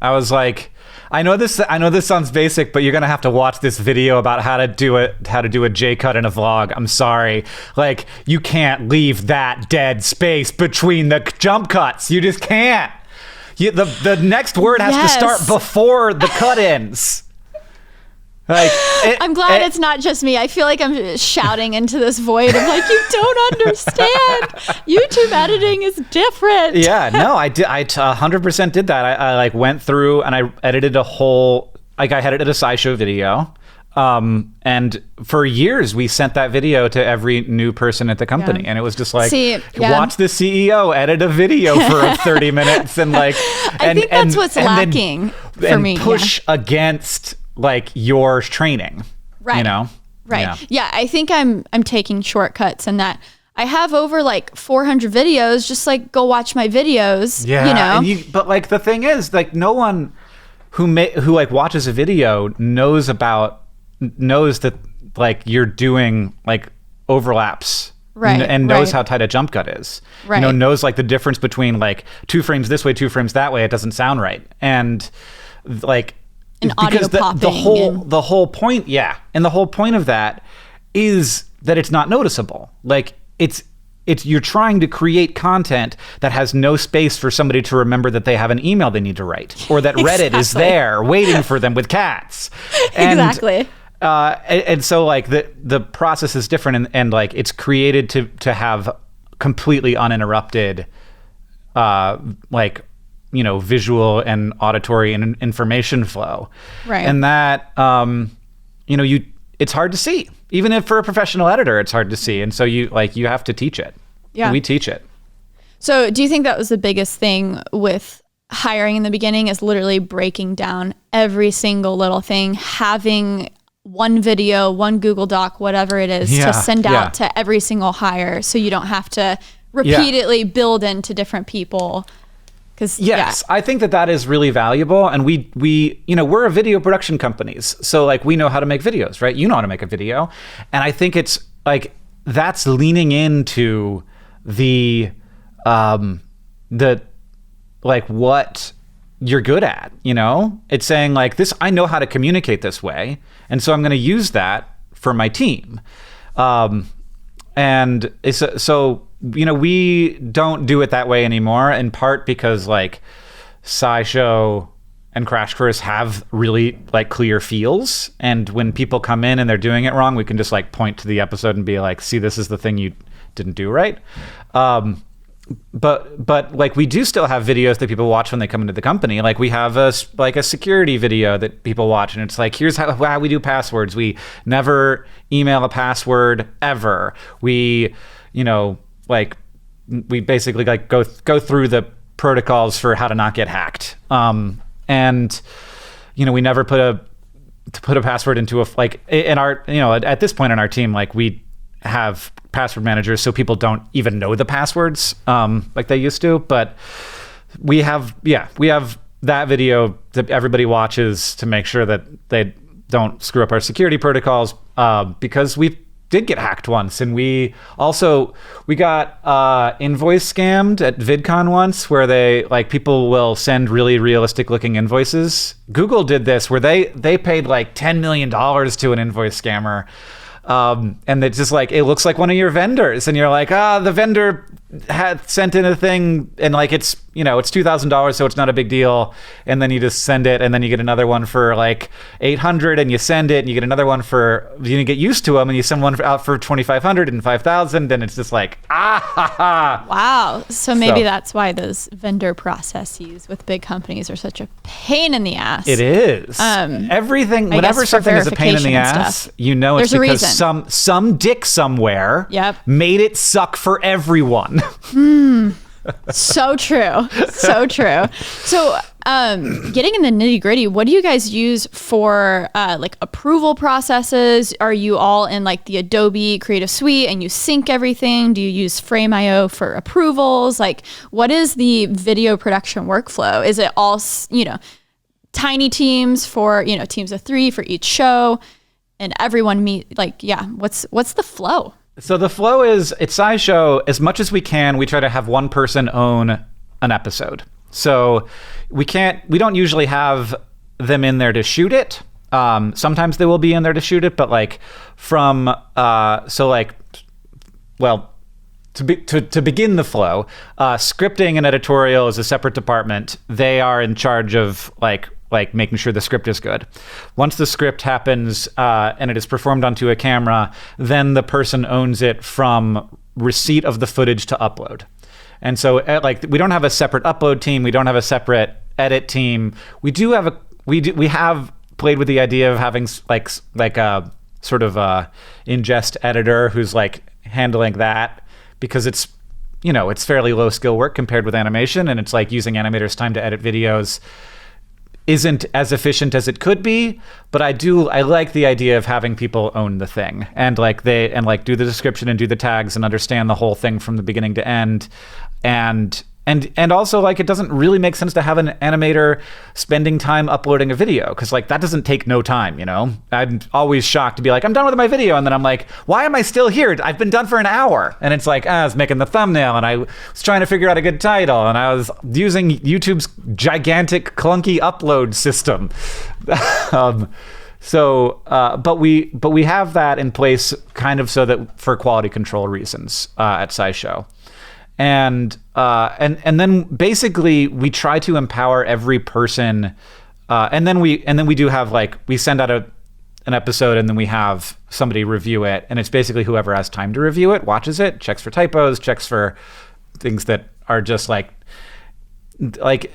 [SPEAKER 2] I was like, I know this sounds basic, but you're gonna have to watch this video about how to do a J cut in a vlog. I'm sorry. Like, you can't leave that dead space between the jump cuts. You just can't. The next word has to start before the cut ends. Like,
[SPEAKER 1] I'm glad it's not just me. I feel like I'm shouting into this void of like, you don't understand. YouTube editing is different.
[SPEAKER 2] Yeah, no, I did. I 100% did that. I like went through and I edited I edited a SciShow video. And for years we sent that video to every new person at the company. And it was just like, watch the CEO edit a video for 30 minutes and like,
[SPEAKER 1] I think that's what's lacking for me.
[SPEAKER 2] Push against like your training,
[SPEAKER 1] right?
[SPEAKER 2] You know,
[SPEAKER 1] right? Yeah, I think I'm taking shortcuts, and that I have over like 400 videos. Just like go watch my videos.
[SPEAKER 2] Yeah, you know. But like the thing is, like no one who like watches a video knows that like you're doing like overlaps.
[SPEAKER 1] Right,
[SPEAKER 2] and knows how tight a jump cut is.
[SPEAKER 1] Right.
[SPEAKER 2] You know, knows like the difference between like 2 frames this way, 2 frames that way. It doesn't sound right, and like.
[SPEAKER 1] And audio popping.
[SPEAKER 2] The whole point, and the whole point of that is that it's not noticeable. Like it's you're trying to create content that has no space for somebody to remember that they have an email they need to write, or that Reddit is there waiting for them with cats. And,
[SPEAKER 1] exactly.
[SPEAKER 2] And so like the process is different, and like it's created to have completely uninterrupted, like, you know, visual and auditory and information flow.
[SPEAKER 1] Right.
[SPEAKER 2] And that, you know, it's hard to see. Even if for a professional editor, it's hard to see. And so you have to teach it.
[SPEAKER 1] Yeah.
[SPEAKER 2] We teach it.
[SPEAKER 1] So do you think that was the biggest thing with hiring in the beginning, is literally breaking down every single little thing, having one video, one Google Doc, whatever it is, to send out to every single hire, so you don't have to repeatedly build into different people?
[SPEAKER 2] Yes, I think that is really valuable. And we, you know, we're a video production companies. So like we know how to make videos, right? You know how to make a video. And I think it's like, that's leaning into the like what you're good at, you know? It's saying like this, I know how to communicate this way. And so I'm going to use that for my team. And it's so, you know, we don't do it that way anymore, in part because like SciShow and Crash Course have really like clear feels. And when people come in and they're doing it wrong, we can just like point to the episode and be like, see, this is the thing you didn't do right. But like we do still have videos that people watch when they come into the company. Like we have a security video that people watch, and it's like, here's how we do passwords. We never email a password ever. We, you know, like we basically like go through the protocols for how to not get hacked. And you know, we never put a password into a, like in our, you know, at this point in our team, like we have password managers, so people don't even know the passwords like they used to. But we have that video that everybody watches to make sure that they don't screw up our security protocols, because we did get hacked once. And we got invoice scammed at VidCon once, where they like people will send really realistic looking invoices. Google did this where they paid like $10 million to an invoice scammer. And it's just like, it looks like one of your vendors, and you're like, the vendor had sent in a thing, and like it's, you know, it's $2,000, so it's not a big deal. And then you just send it, and then you get another one for like $800, and you send it, and you get another one for, you get used to them, and you send one out for $2,500 and $5,000, and it's just like,
[SPEAKER 1] wow. So maybe that's why those vendor processes with big companies are such a pain in the ass.
[SPEAKER 2] It is. Everything, whenever something is a pain in the ass, you know, it's because some dick somewhere made it suck for everyone.
[SPEAKER 1] So true. So true. So getting in the nitty gritty, what do you guys use for like approval processes? Are you all in like the Adobe Creative Suite and you sync everything? Do you use Frame.io for approvals? Like, what is the video production workflow? Is it all, you know, tiny teams for, you know, teams of 3 for each show, and everyone meet, like, what's the flow?
[SPEAKER 2] So the flow is, at SciShow, as much as we can, we try to have one person own an episode. So we don't usually have them in there to shoot it. Sometimes they will be in there to shoot it, but like to begin the flow, scripting and editorial is a separate department. They are in charge of like making sure the script is good. Once the script happens and it is performed onto a camera, then the person owns it from receipt of the footage to upload. And so we don't have a separate upload team. We don't have a separate edit team. We have played with the idea of having like a sort of a ingest editor who's like handling that, because it's fairly low skill work compared with animation, and it's like using animators' time to edit videos isn't as efficient as it could be. But I like the idea of having people own the thing and do the description and do the tags and understand the whole thing from the beginning to end. And also, like, it doesn't really make sense to have an animator spending time uploading a video, because like that doesn't take no time, I'm always shocked to be like, I'm done with my video, and then I'm like, why am I still here? I've been done for an hour. And it's like, I was making the thumbnail, and I was trying to figure out a good title, and I was using YouTube's gigantic clunky upload system. But we have that in place kind of so that for quality control reasons at SciShow. And then basically we try to empower every person, and then we do have we send out an episode, and then we have somebody review it, and it's basically whoever has time to review it watches it, checks for typos, checks for things that are just like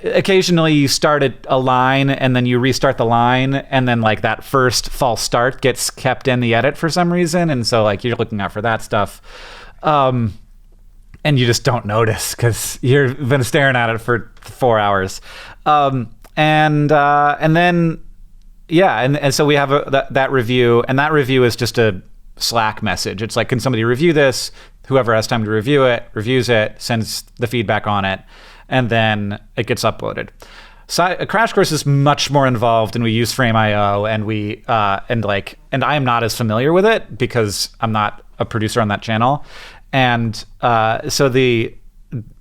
[SPEAKER 2] occasionally you start at a line and then you restart the line, and then like that first false start gets kept in the edit for some reason, and so like you're looking out for that stuff. And you just don't notice because you've been staring at it for 4 hours. And so we have that review, and that review is just a Slack message. It's like, can somebody review this? Whoever has time to review it, reviews it, sends the feedback on it, and then it gets uploaded. So a Crash Course is much more involved, and we use Frame.io, and I am not as familiar with it because I'm not a producer on that channel. And so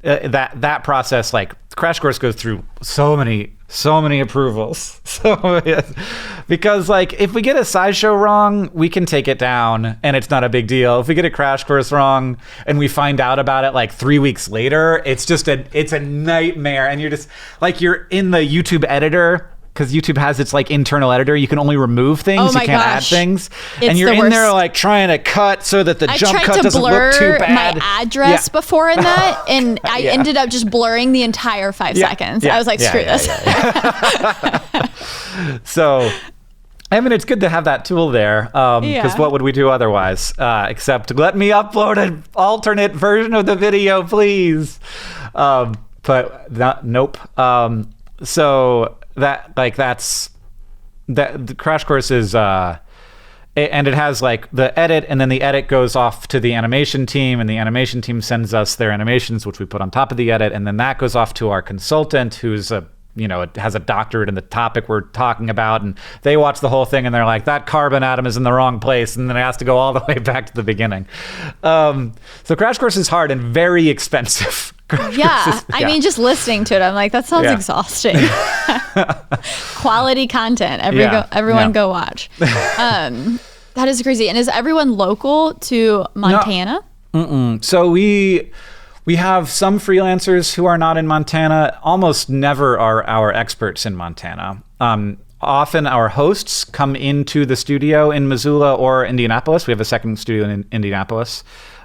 [SPEAKER 2] that process, like Crash Course goes through so many approvals. Because like if we get a SciShow wrong, we can take it down and it's not a big deal. If we get a Crash Course wrong and we find out about it like 3 weeks later, it's a nightmare. And you're just like, you're in the YouTube editor, because YouTube has its like internal editor. You can only remove things. You can't add things. And you're in there like trying to cut so that the jump cut doesn't look too bad.
[SPEAKER 1] I tried to blur my address before in that, and I ended up just blurring the entire 5 seconds. I was like, screw this.
[SPEAKER 2] So, I mean, it's good to have that tool there, because what would we do otherwise? Except let me upload an alternate version of the video, please. Nope. So the Crash Course is and it has like the edit, and then the edit goes off to the animation team, and the animation team sends us their animations, which we put on top of the edit, and then that goes off to our consultant, who's has a doctorate in the topic we're talking about, and they watch the whole thing and they're like, that carbon atom is in the wrong place, and then it has to go all the way back to the beginning. So Crash Course is hard and very expensive.
[SPEAKER 1] I mean, just listening to it, I'm like, that sounds exhausting. Quality content. Everyone go watch. That is crazy. And is everyone local to Montana?
[SPEAKER 2] No. So we have some freelancers who are not in Montana. Almost never are our experts in Montana. Often our hosts come into the studio in Missoula or Indianapolis. We have a second studio in Indianapolis.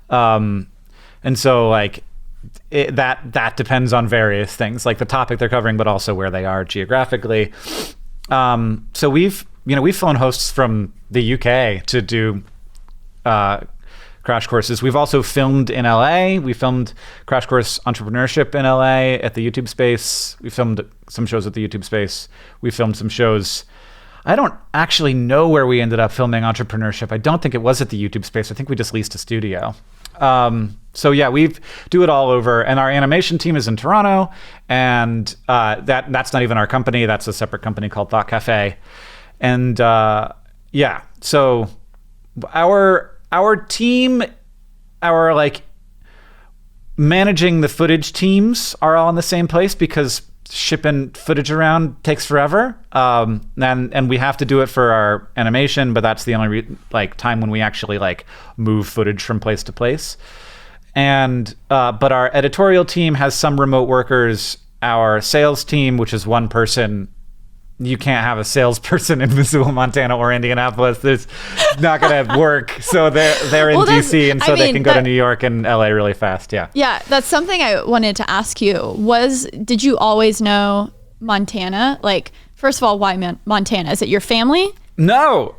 [SPEAKER 2] And so like, that depends on various things, like the topic they're covering, but also where they are geographically. So we've flown hosts from the UK to do Crash Courses. We've also filmed in LA. We filmed Crash Course Entrepreneurship in LA at the YouTube Space. We filmed some shows at the YouTube Space. We filmed some shows. I don't actually know where we ended up filming Entrepreneurship. I don't think it was at the YouTube Space. I think we just leased a studio. So yeah, we do it all over, and our animation team is in Toronto, and that's not even our company. That's a separate company called Thought Cafe. And so our team, our like managing the footage teams are all in the same place, because shipping footage around takes forever. And we have to do it for our animation, but that's the only time when we actually like move footage from place to place. And but our editorial team has some remote workers. Our sales team, which is one person, you can't have a salesperson in Missoula, Montana, or Indianapolis. It's not going to work. So they're in DC, and so they can go to New York and LA really fast. Yeah.
[SPEAKER 1] Yeah, that's something I wanted to ask you. Did you always know Montana? Like, first of all, why Montana? Is it your family?
[SPEAKER 2] No.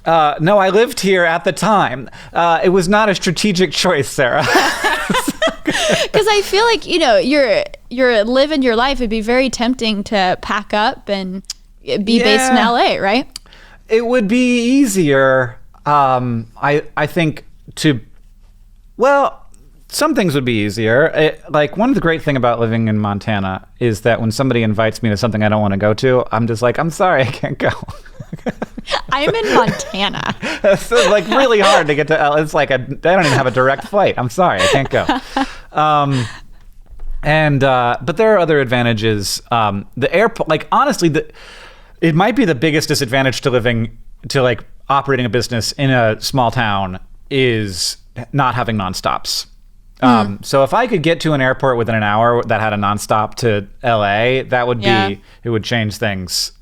[SPEAKER 2] No, I lived here at the time. It was not a strategic choice, Sarah.
[SPEAKER 1] Because I feel like, you're living your life. It'd be very tempting to pack up and be based in LA, right?
[SPEAKER 2] It would be easier. I think some things would be easier. One of the great thing about living in Montana is that when somebody invites me to something I don't want to go to, I'm just like, I'm sorry, I can't go.
[SPEAKER 1] I'm in Montana.
[SPEAKER 2] It's really hard to get to LA. It's like I don't even have a direct flight. I'm sorry, I can't go. But there are other advantages. The airport, honestly, it might be the biggest disadvantage to operating a business in a small town is not having nonstops. So if I could get to an airport within an hour that had a nonstop to LA, that would it would change things.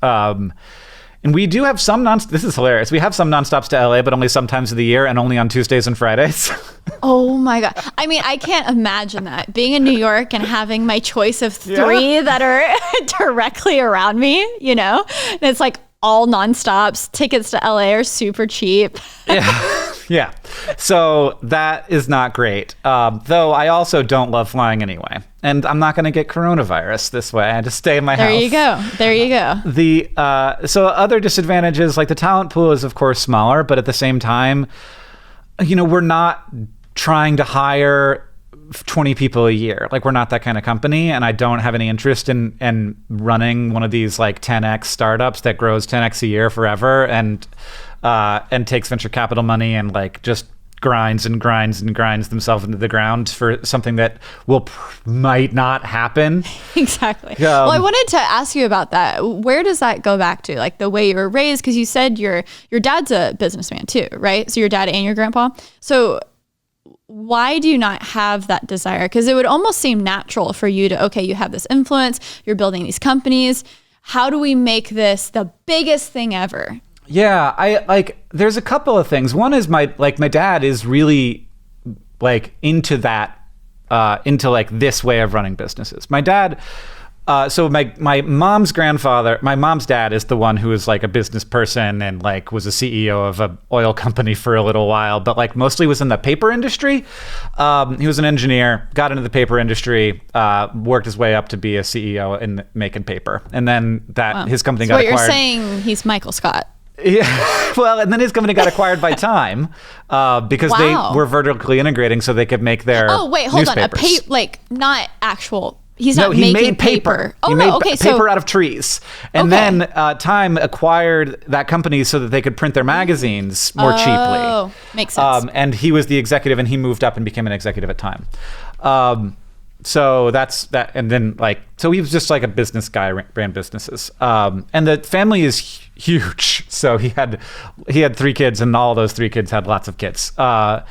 [SPEAKER 2] And we do have some this is hilarious. We have some nonstops to LA, but only sometimes of the year and only on Tuesdays and Fridays.
[SPEAKER 1] Oh my God. I mean, I can't imagine that. Being in New York and having my choice of three that are directly around me, and it's all nonstops. Tickets to LA are super cheap.
[SPEAKER 2] Yeah. So that is not great. Though I also don't love flying anyway. And I'm not going to get coronavirus this way. I just stay in my house.
[SPEAKER 1] There you go.
[SPEAKER 2] So other disadvantages, the talent pool is of course smaller, but at the same time, we're not trying to hire 20 people a year. We're not that kind of company, and I don't have any interest in running one of these 10x startups that grows 10x a year forever and takes venture capital money and just grinds themselves into the ground for something that might not happen.
[SPEAKER 1] Exactly. Well, I wanted to ask you about that. Where does that go back to? The way you were raised, because you said your dad's a businessman too, right? So your dad and your grandpa. So why do you not have that desire? Because it would almost seem natural for you to, you have this influence, you're building these companies. How do we make this the biggest thing ever?
[SPEAKER 2] Yeah, there's a couple of things. One is my dad is really into that, into this way of running businesses. My dad, so my mom's dad is the one who is a business person and was a CEO of an oil company for a little while, but mostly was in the paper industry. He was an engineer, got into the paper industry, worked his way up to be a CEO in making paper. And then his company got acquired.
[SPEAKER 1] What you're saying, he's Michael Scott.
[SPEAKER 2] Yeah, well, and then his company got acquired by Time because they were vertically integrating so they could make their
[SPEAKER 1] hold
[SPEAKER 2] newspapers.
[SPEAKER 1] On, not actual. He's not
[SPEAKER 2] he
[SPEAKER 1] making
[SPEAKER 2] made paper.
[SPEAKER 1] Oh,
[SPEAKER 2] he made paper out of trees. And then Time acquired that company so that they could print their magazines more cheaply.
[SPEAKER 1] Oh, makes sense.
[SPEAKER 2] And he was the executive, and he moved up and became an executive at Time. So that's that. And then so he was just a business guy, ran businesses. And the family is huge. So he had 3 kids, and all those 3 kids had lots of kids. And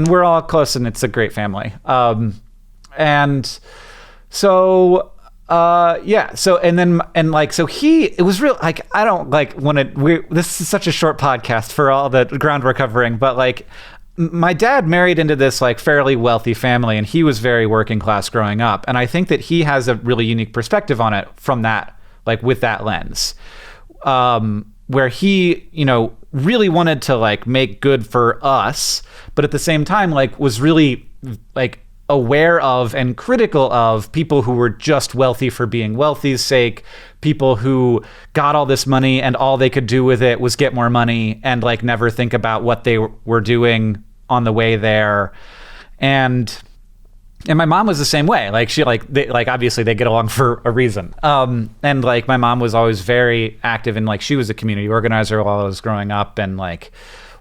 [SPEAKER 2] we're all close, and it's a great family. So it was real. I don't this is such a short podcast for all the ground we're covering, but my dad married into this fairly wealthy family, and he was very working class growing up. And I think that he has a really unique perspective on it from that, with that lens, where he, really wanted to make good for us, but at the same time, was really aware of and critical of people who were just wealthy for being wealthy's sake, people who got all this money and all they could do with it was get more money and never think about what they were doing on the way there. And my mom was the same way. She obviously they get along for a reason. And my mom was always very active, and she was a community organizer while I was growing up, and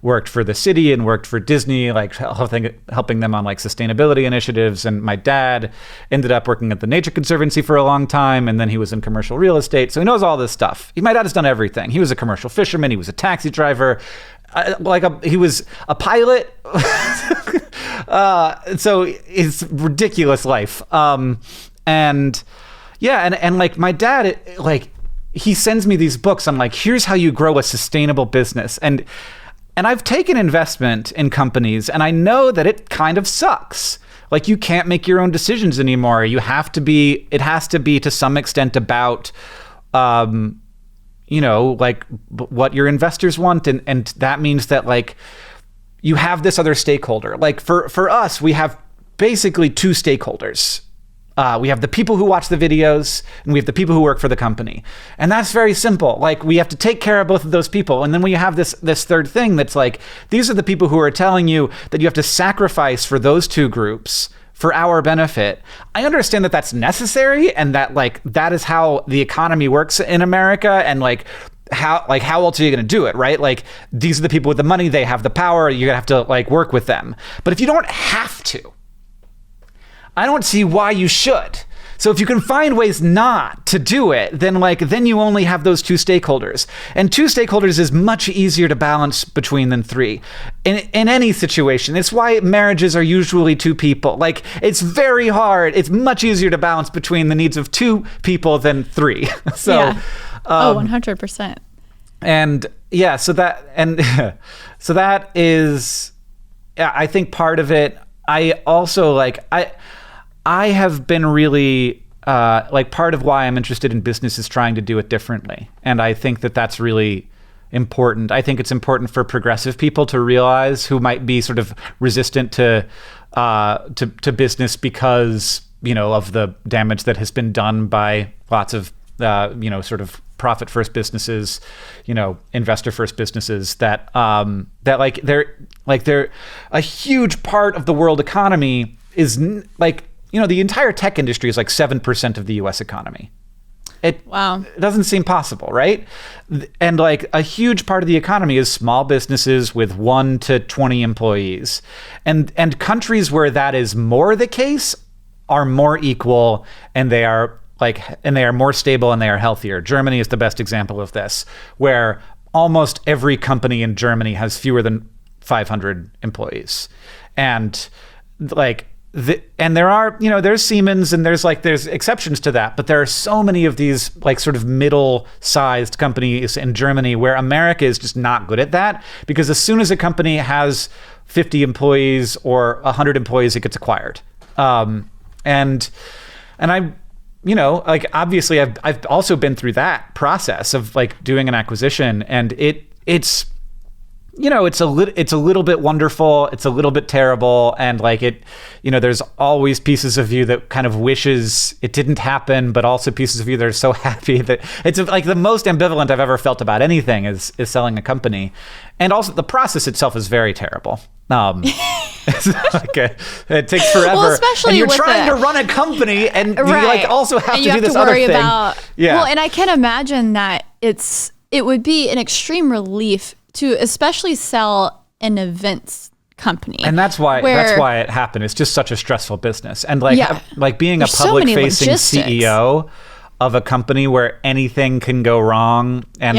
[SPEAKER 2] worked for the city and worked for Disney, like helping them on like sustainability initiatives. And my dad ended up working at the Nature Conservancy for a long time, and then he was in commercial real estate. So he knows all this stuff. My dad has done everything. He was a commercial fisherman. He was a taxi driver. He was a pilot. So it's ridiculous life. And like my dad, like he sends me these books on like, here's how you grow a sustainable business. And I've taken investment in companies, and I know that it kind of sucks. Like, you can't make your own decisions anymore. It has to be to some extent about, like what your investors want. And that means that like you have this other stakeholder. Like for us, we have basically two stakeholders. We have the people who watch the videos, and we have the people who work for the company. And that's very simple. Like, we have to take care of both of those people. And then when you have this third thing that's like, these are the people who are telling you that you have to sacrifice for those two groups for our benefit. I understand that that's necessary, and that like that is how the economy works in America, and like how else are you going to do it, right? Like, these are the people with the money, they have the power, you're going to have to like work with them. But if you don't have to, I don't see why you should. So if you can find ways not to do it, then you only have those two stakeholders. And two stakeholders is much easier to balance between than three. In any situation. It's why marriages are usually two people. Like, it's very hard. It's much easier to balance between the needs of two people than three. So,
[SPEAKER 1] yeah. 100%.
[SPEAKER 2] And yeah, so that is, I think part of it. I also I have been really, part of why I'm interested in business is trying to do it differently. And I think that that's really important. I think it's important for progressive people to realize, who might be sort of resistant to business because, of the damage that has been done by lots of, sort of profit first businesses, investor first businesses that they're a huge part of the world economy is the entire tech industry is like 7% of the US economy. It doesn't seem possible, right? And like a huge part of the economy is small businesses with 1 to 20 employees. And countries where that is more the case are more equal, and they are more stable, and they are healthier. Germany is the best example of this, where almost every company in Germany has fewer than 500 employees. And and there are, there's Siemens, and there's exceptions to that, but there are so many of these sort of middle-sized companies in Germany where America is just not good at that, because as soon as a company has 50 employees or 100 employees, it gets acquired. And I, obviously I've also been through that process of doing an acquisition, and it's it's a little bit wonderful. It's a little bit terrible. And there's always pieces of you that kind of wishes it didn't happen, but also pieces of you that are so happy. That it's the most ambivalent I've ever felt about anything is selling a company. And also the process itself is very terrible. It takes forever.
[SPEAKER 1] Well, especially
[SPEAKER 2] and you're
[SPEAKER 1] with
[SPEAKER 2] trying to run a company, and
[SPEAKER 1] right.
[SPEAKER 2] you also have
[SPEAKER 1] and
[SPEAKER 2] to do this other thing. Yeah.
[SPEAKER 1] Well, and I can imagine that it would be an extreme relief to especially sell an events company.
[SPEAKER 2] And that's why it happened. It's just such a stressful business. And being
[SPEAKER 1] There's
[SPEAKER 2] a public facing
[SPEAKER 1] logistics.
[SPEAKER 2] CEO of a company where anything can go wrong, and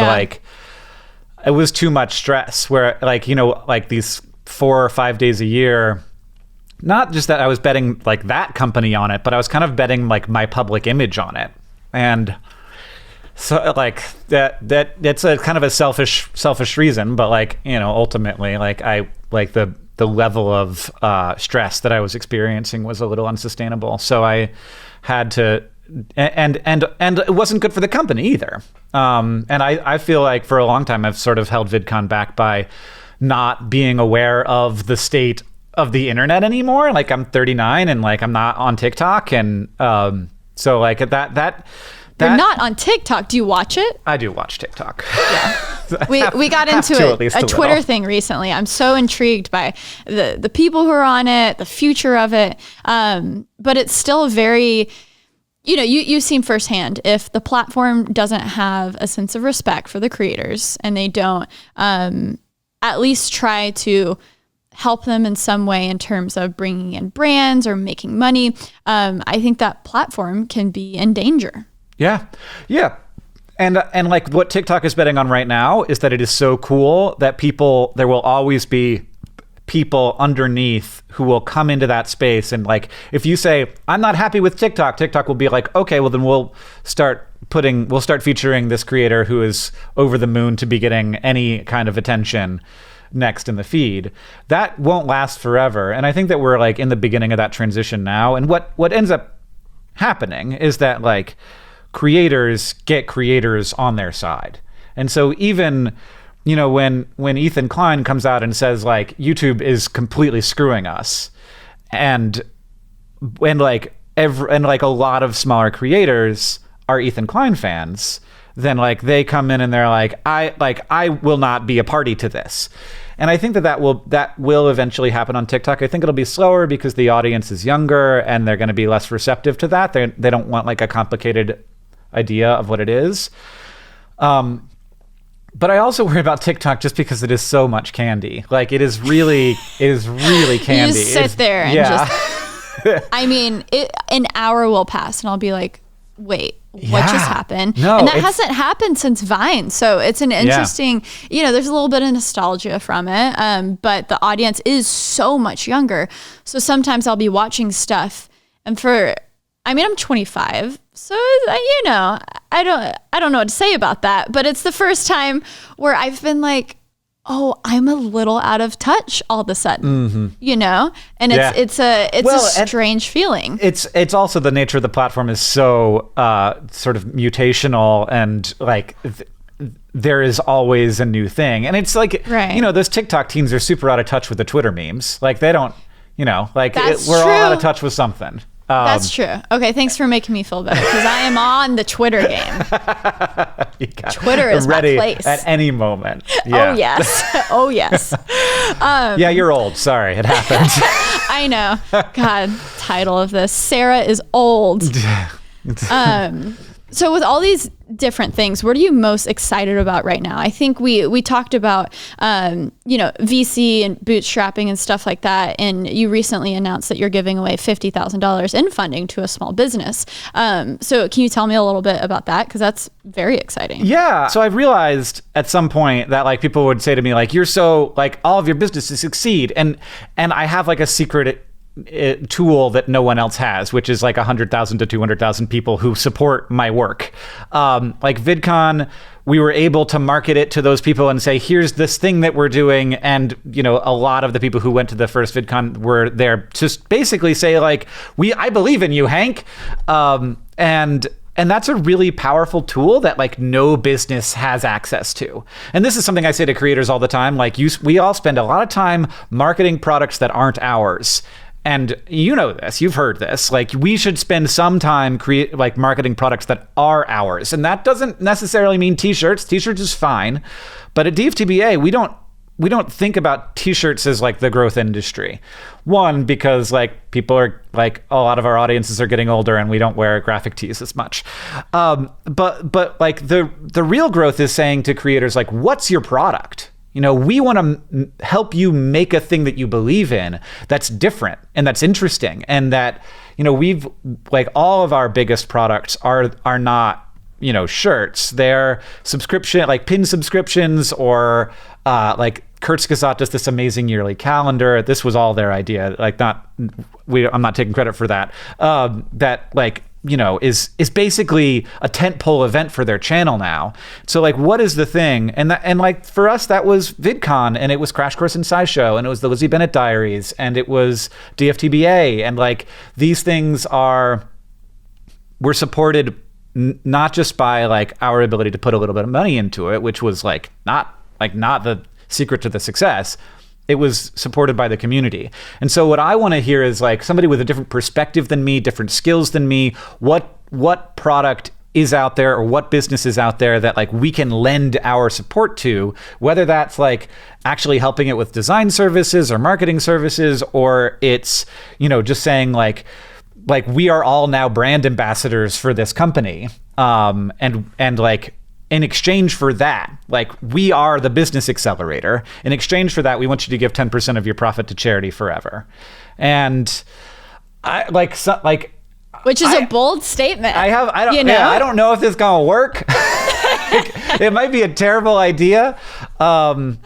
[SPEAKER 2] it was too much stress, where these 4 or 5 days a year, not just that I was betting that company on it, but I was kind of betting my public image on it. And so that's a kind of a selfish reason, but ultimately I the level of stress that I was experiencing was a little unsustainable. So I had to, and it wasn't good for the company either. And I feel like for a long time I've sort of held VidCon back by not being aware of the state of the internet anymore. I'm 39, and I'm not on TikTok, and so that.
[SPEAKER 1] You're not on TikTok. Do you watch it?
[SPEAKER 2] I do watch TikTok.
[SPEAKER 1] Yeah. We got into a Twitter thing recently. I'm so intrigued by the people who are on it, the future of it. But it's still very, you've seen firsthand, if the platform doesn't have a sense of respect for the creators, and they don't, at least try to help them in some way in terms of bringing in brands or making money, I think that platform can be in danger.
[SPEAKER 2] Yeah. And like what TikTok is betting on right now is that it is so cool that there will always be people underneath who will come into that space. And like, if you say, I'm not happy with TikTok, TikTok will be like, okay, well then we'll start featuring this creator who is over the moon to be getting any kind of attention next in the feed. That won't last forever. And I think that we're like in the beginning of that transition now. And what ends up happening is that like creators get creators on their side. And so even, you know, when Ethan Klein comes out and says like YouTube is completely screwing us, and like a lot of smaller creators are Ethan Klein fans, then like they come in and they're like, I will not be a party to this. And I think that will eventually happen on TikTok. I think it'll be slower because the audience is younger and they're going to be less receptive to that. They don't want like a complicated idea of what it is. But I also worry about TikTok just because it is so much candy. Like it is really candy.
[SPEAKER 1] You just sit there and just, I mean, an hour will pass and I'll be like, wait, what just happened?
[SPEAKER 2] No,
[SPEAKER 1] and that hasn't happened since Vine. So it's an interesting, you know, there's a little bit of nostalgia from it. But the audience is so much younger. So sometimes I'll be watching stuff and I'm 25. So, you know, I don't know what to say about that, but it's the first time where I've been like, oh, I'm a little out of touch all of a sudden, you know? And it's a strange feeling.
[SPEAKER 2] It's also the nature of the platform is so sort of mutational, and like there is always a new thing. And it's like, you know, those TikTok teens are super out of touch with the Twitter memes. Like they don't, you know, like we're all out of touch with something.
[SPEAKER 1] That's true. Okay, thanks for making me feel better because I am on the Twitter game. Twitter is
[SPEAKER 2] ready
[SPEAKER 1] my place
[SPEAKER 2] at any moment. Yeah.
[SPEAKER 1] Oh yes. Oh yes.
[SPEAKER 2] Yeah, you're old. Sorry, it happens.
[SPEAKER 1] I know. God, title of this: SARA is old. So with all these different things, what are you most excited about right now? I think we talked about, you know, VC and bootstrapping and stuff like that. And you recently announced that you're giving away $50,000 in funding to a small business. So can you tell me a little bit about that? Because that's very exciting.
[SPEAKER 2] Yeah. So I've realized at some point that like people would say to me, like, you're so like all of your businesses succeed. And I have like a secret tool that no one else has, which is like 100,000 to 200,000 people who support my work. Like VidCon, we were able to market it to those people and say, here's this thing that we're doing. And, you know, a lot of the people who went to the first VidCon were there to basically say like, I believe in you, Hank. And that's a really powerful tool that like no business has access to. And this is something I say to creators all the time. Like we all spend a lot of time marketing products that aren't ours. And you know this, you've heard this, like we should spend some time marketing products that are ours. And that doesn't necessarily mean t-shirts. T-shirts is fine. But at DFTBA, we don't think about t-shirts as like the growth industry. One, because like people are like a lot of our audiences are getting older and we don't wear graphic tees as much. But like the real growth is saying to creators, like, what's your product? You know, we want to help you make a thing that you believe in that's different and that's interesting. And that, you know, we've like all of our biggest products are not, you know, shirts. They're subscription, like pin subscriptions, or like Kurzgesagt does this amazing yearly calendar. This was all their idea. Like I'm not taking credit for that. That like, you know, is basically a tentpole event for their channel now. So like, what is the thing? And like for us, that was VidCon, and it was Crash Course in SciShow, and it was the Lizzie Bennett Diaries, and it was DFTBA, and like these things were supported not just by like our ability to put a little bit of money into it, which was like not the secret to the success. It was supported by the community. And so what I want to hear is like somebody with a different perspective than me, different skills than me, what product is out there or what business is out there that like we can lend our support to, whether that's like actually helping it with design services or marketing services, or it's, you know, just saying like we are all now brand ambassadors for this company. And like, in exchange for that, like, we are the business accelerator. In exchange for that, we want you to give 10% of your profit to charity forever. And I
[SPEAKER 1] which is a bold statement.
[SPEAKER 2] I don't know if this is gonna work. It might be a terrible idea, but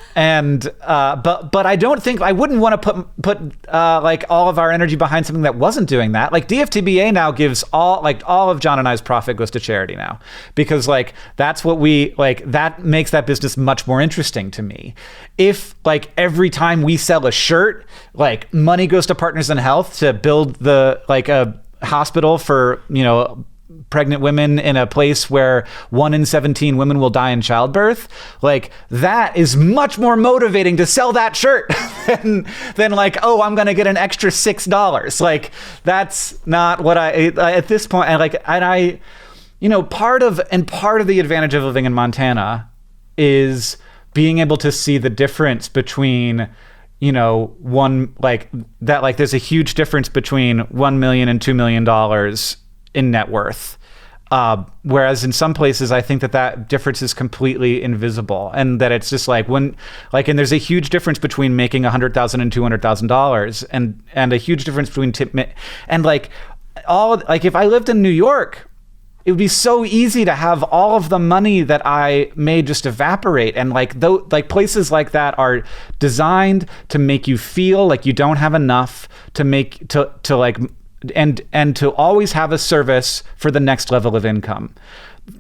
[SPEAKER 2] I don't think I wouldn't want to put like all of our energy behind something that wasn't doing that. Like DFTBA now gives all of John and I's profit goes to charity now, because like that's what we like. That makes that business much more interesting to me. If like every time we sell a shirt, like money goes to Partners in Health to build the like a hospital for pregnant women in a place where 1 in 17 women will die in childbirth, like that is much more motivating to sell that shirt than like, oh, I'm gonna get an extra $6. Like that's not what I at this point. I part of the advantage of living in Montana is being able to see the difference between there's a huge difference between $1 million and $2 million in net worth. Whereas in some places, I think that difference is completely invisible, and that it's just like and there's a huge difference between making $100,000 and $200,000, and a huge difference between if I lived in New York, it would be so easy to have all of the money that I made just evaporate. And places like that are designed to make you feel like you don't have enough and to always have a service for the next level of income.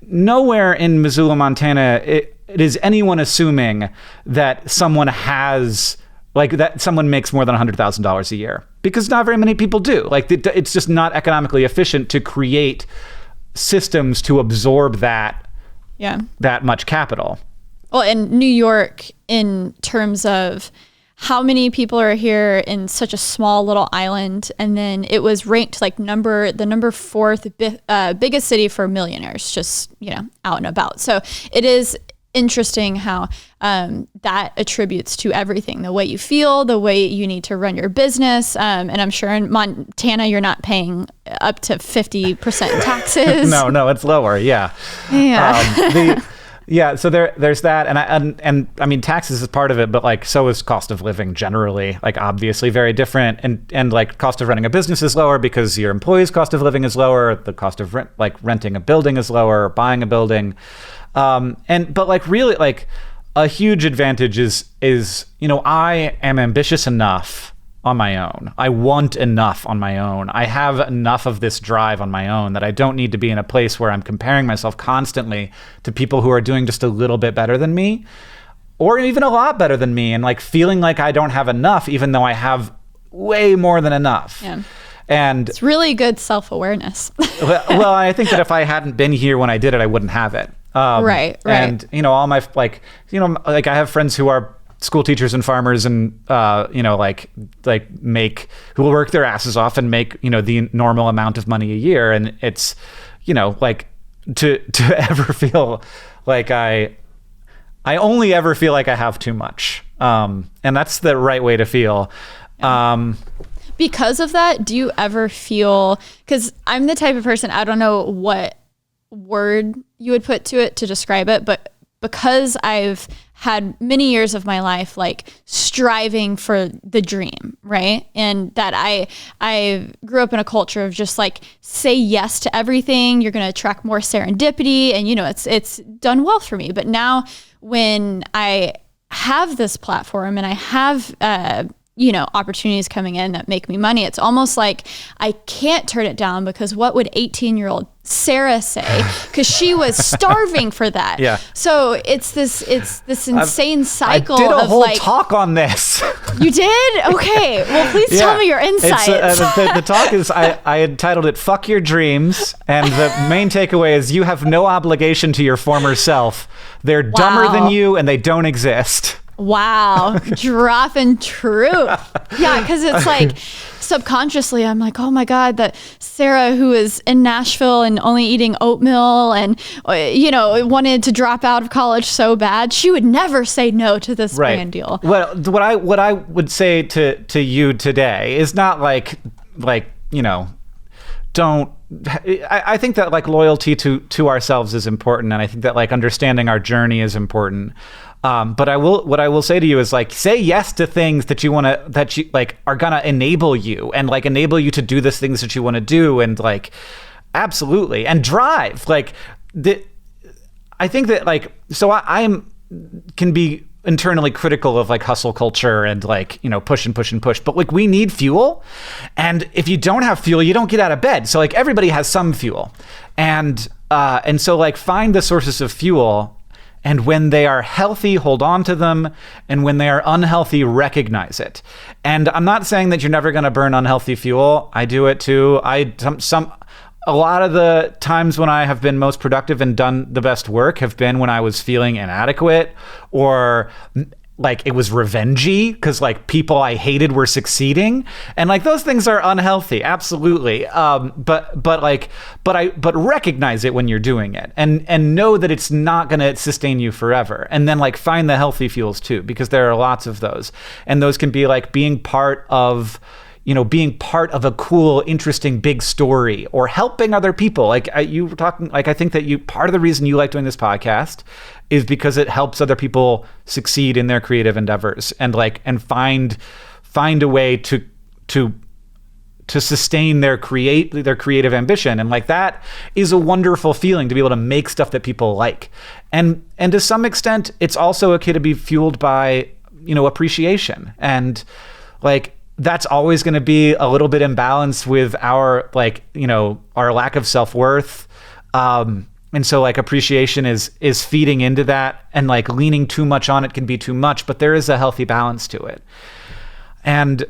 [SPEAKER 2] Nowhere in Missoula, Montana, it is anyone assuming that someone has that someone makes more than $100,000 a year, because not very many people do. It's just not economically efficient to create systems to absorb that much capital.
[SPEAKER 1] Well, in New York, in terms of how many people are here in such a small little island, and then it was ranked like the number 4th biggest city for millionaires, just out and about. So it is interesting how that attributes to everything, the way you feel, the way you need to run your business. And I'm sure in Montana, you're not paying up to 50% taxes.
[SPEAKER 2] No, it's lower. Yeah. So there's that. And I mean, taxes is part of it, but so is cost of living generally, obviously very different. And cost of running a business is lower because your employees' cost of living is lower. The cost of renting a building is lower, or buying a building. Really a huge advantage is I am ambitious enough on my own. I want enough on my own. I have enough of this drive on my own that I don't need to be in a place where I'm comparing myself constantly to people who are doing just a little bit better than me, or even a lot better than me, and feeling like I don't have enough, even though I have way more than enough. Yeah. And
[SPEAKER 1] it's really good self-awareness.
[SPEAKER 2] well, I think that if I hadn't been here when I did it, I wouldn't have it.
[SPEAKER 1] Right.
[SPEAKER 2] And all my I have friends who are school teachers and farmers, and who will work their asses off and make the normal amount of money a year, and it's to ever feel like I only ever feel like I have too much, and that's the right way to feel.
[SPEAKER 1] Because of that, do you ever feel, because I'm the type of person, I don't know what word you would put to it to describe it, but because I've had many years of my life striving for the dream, right? And that I grew up in a culture of just say yes to everything. You're going to attract more serendipity, and it's done well for me. But now when I have this platform and I have opportunities coming in that make me money, it's almost like I can't turn it down, because what would 18-year-old SARA say? Because she was starving for that. Yeah. So it's this insane cycle.
[SPEAKER 2] I did a whole talk on this.
[SPEAKER 1] You did? Okay. Well, please tell me your insights.
[SPEAKER 2] The talk is, I entitled it "Fuck Your Dreams," and the main takeaway is you have no obligation to your former self. They're dumber than you, and they don't exist.
[SPEAKER 1] Wow. Dropping truth. Yeah, because it's subconsciously I'm oh my God, that Sarah who is in Nashville and only eating oatmeal and wanted to drop out of college so bad, she would never say no to this brand deal.
[SPEAKER 2] Well, what I would say to you today is not I think that like loyalty to ourselves is important, and I think that like understanding our journey is important. But what I will say to you is like, say yes to things that you like are gonna enable you and like enable you to do the things that you want to do, and like absolutely, and drive. Like I think that like, so I can be internally critical of like hustle culture and like, you know, push, but like we need fuel, and if you don't have fuel, you don't get out of bed. So like everybody has some fuel, and so like find the sources of fuel. And when they are healthy, hold on to them. And when they are unhealthy, recognize it. And I'm not saying that you're never going to burn unhealthy fuel. I do it too. A lot of the times when I have been most productive and done the best work have been when I was feeling inadequate, or like it was revengey because like people I hated were succeeding, and like those things are unhealthy, absolutely. But recognize it when you're doing it, and know that it's not going to sustain you forever. And then like find the healthy fuels too, because there are lots of those, and those can be like being part of a cool, interesting, big story, or helping other people. Like you were talking, like I think that part of the reason you like doing this podcast is because it helps other people succeed in their creative endeavors, and find a way to sustain their creative ambition. And like that is a wonderful feeling, to be able to make stuff that people like. And to some extent, it's also okay to be fueled by, you know, appreciation. And like, that's always going to be a little bit imbalanced with our, like, you know, our lack of self-worth. And so like appreciation is feeding into that, and like leaning too much on it can be too much, but there is a healthy balance to it. And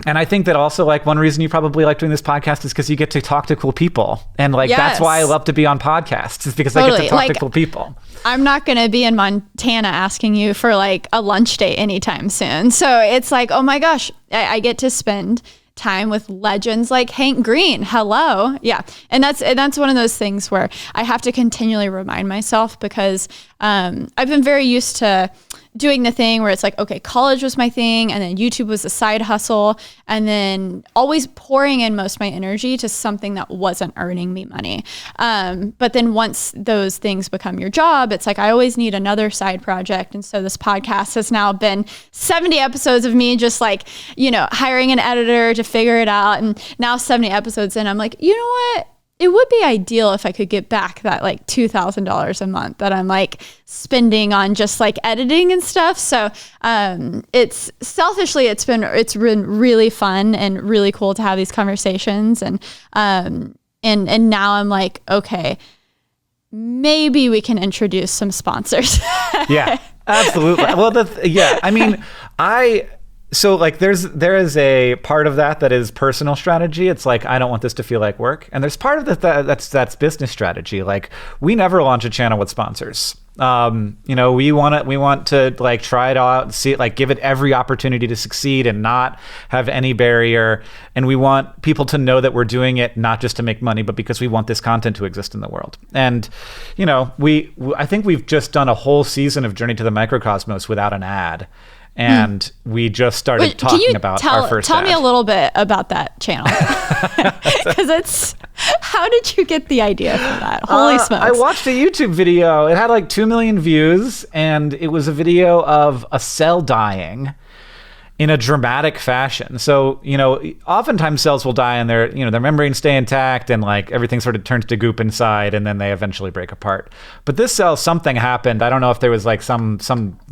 [SPEAKER 2] I think that also like one reason you probably like doing this podcast is because you get to talk to cool people. And like, that's why I love to be on podcasts, is because I get to talk to cool people.
[SPEAKER 1] I'm not going to be in Montana asking you for like a lunch date anytime soon. So it's like, oh my gosh, I get to spend time with legends like Hank Green. Hello. Yeah. And that's one of those things where I have to continually remind myself, because I've been very used to doing the thing where it's like, okay, college was my thing, and then YouTube was a side hustle, and then always pouring in most of my energy to something that wasn't earning me money. But then once those things become your job, it's like I always need another side project. And so this podcast has now been 70 episodes of me just like, you know, hiring an editor to figure it out. And now 70 episodes in, I'm like, you know what? It would be ideal if I could get back that like $2,000 a month that I'm like spending on just like editing and stuff. So it's selfishly, it's been really fun and really cool to have these conversations. And now I'm like, okay, maybe we can introduce some sponsors.
[SPEAKER 2] Yeah, absolutely. Well, I mean, so like there is a part of that is personal strategy. It's like, I don't want this to feel like work. And there's part of that's business strategy. Like we never launch a channel with sponsors. You know, we want to like try it out, see it, like give it every opportunity to succeed and not have any barrier. And we want people to know that we're doing it not just to make money, but because we want this content to exist in the world. And, you know, I think we've just done a whole season of Journey to the Microcosmos without an ad. And we just started talking about our first ad.
[SPEAKER 1] Tell me a little bit about that channel. Because how did you get the idea for that? Holy smokes.
[SPEAKER 2] I watched a YouTube video. It had like 2 million views, and it was a video of a cell dying in a dramatic fashion. So, you know, oftentimes cells will die and their membranes stay intact, and like everything sort of turns to goop inside, and then they eventually break apart. But this cell, something happened. I don't know if there was like some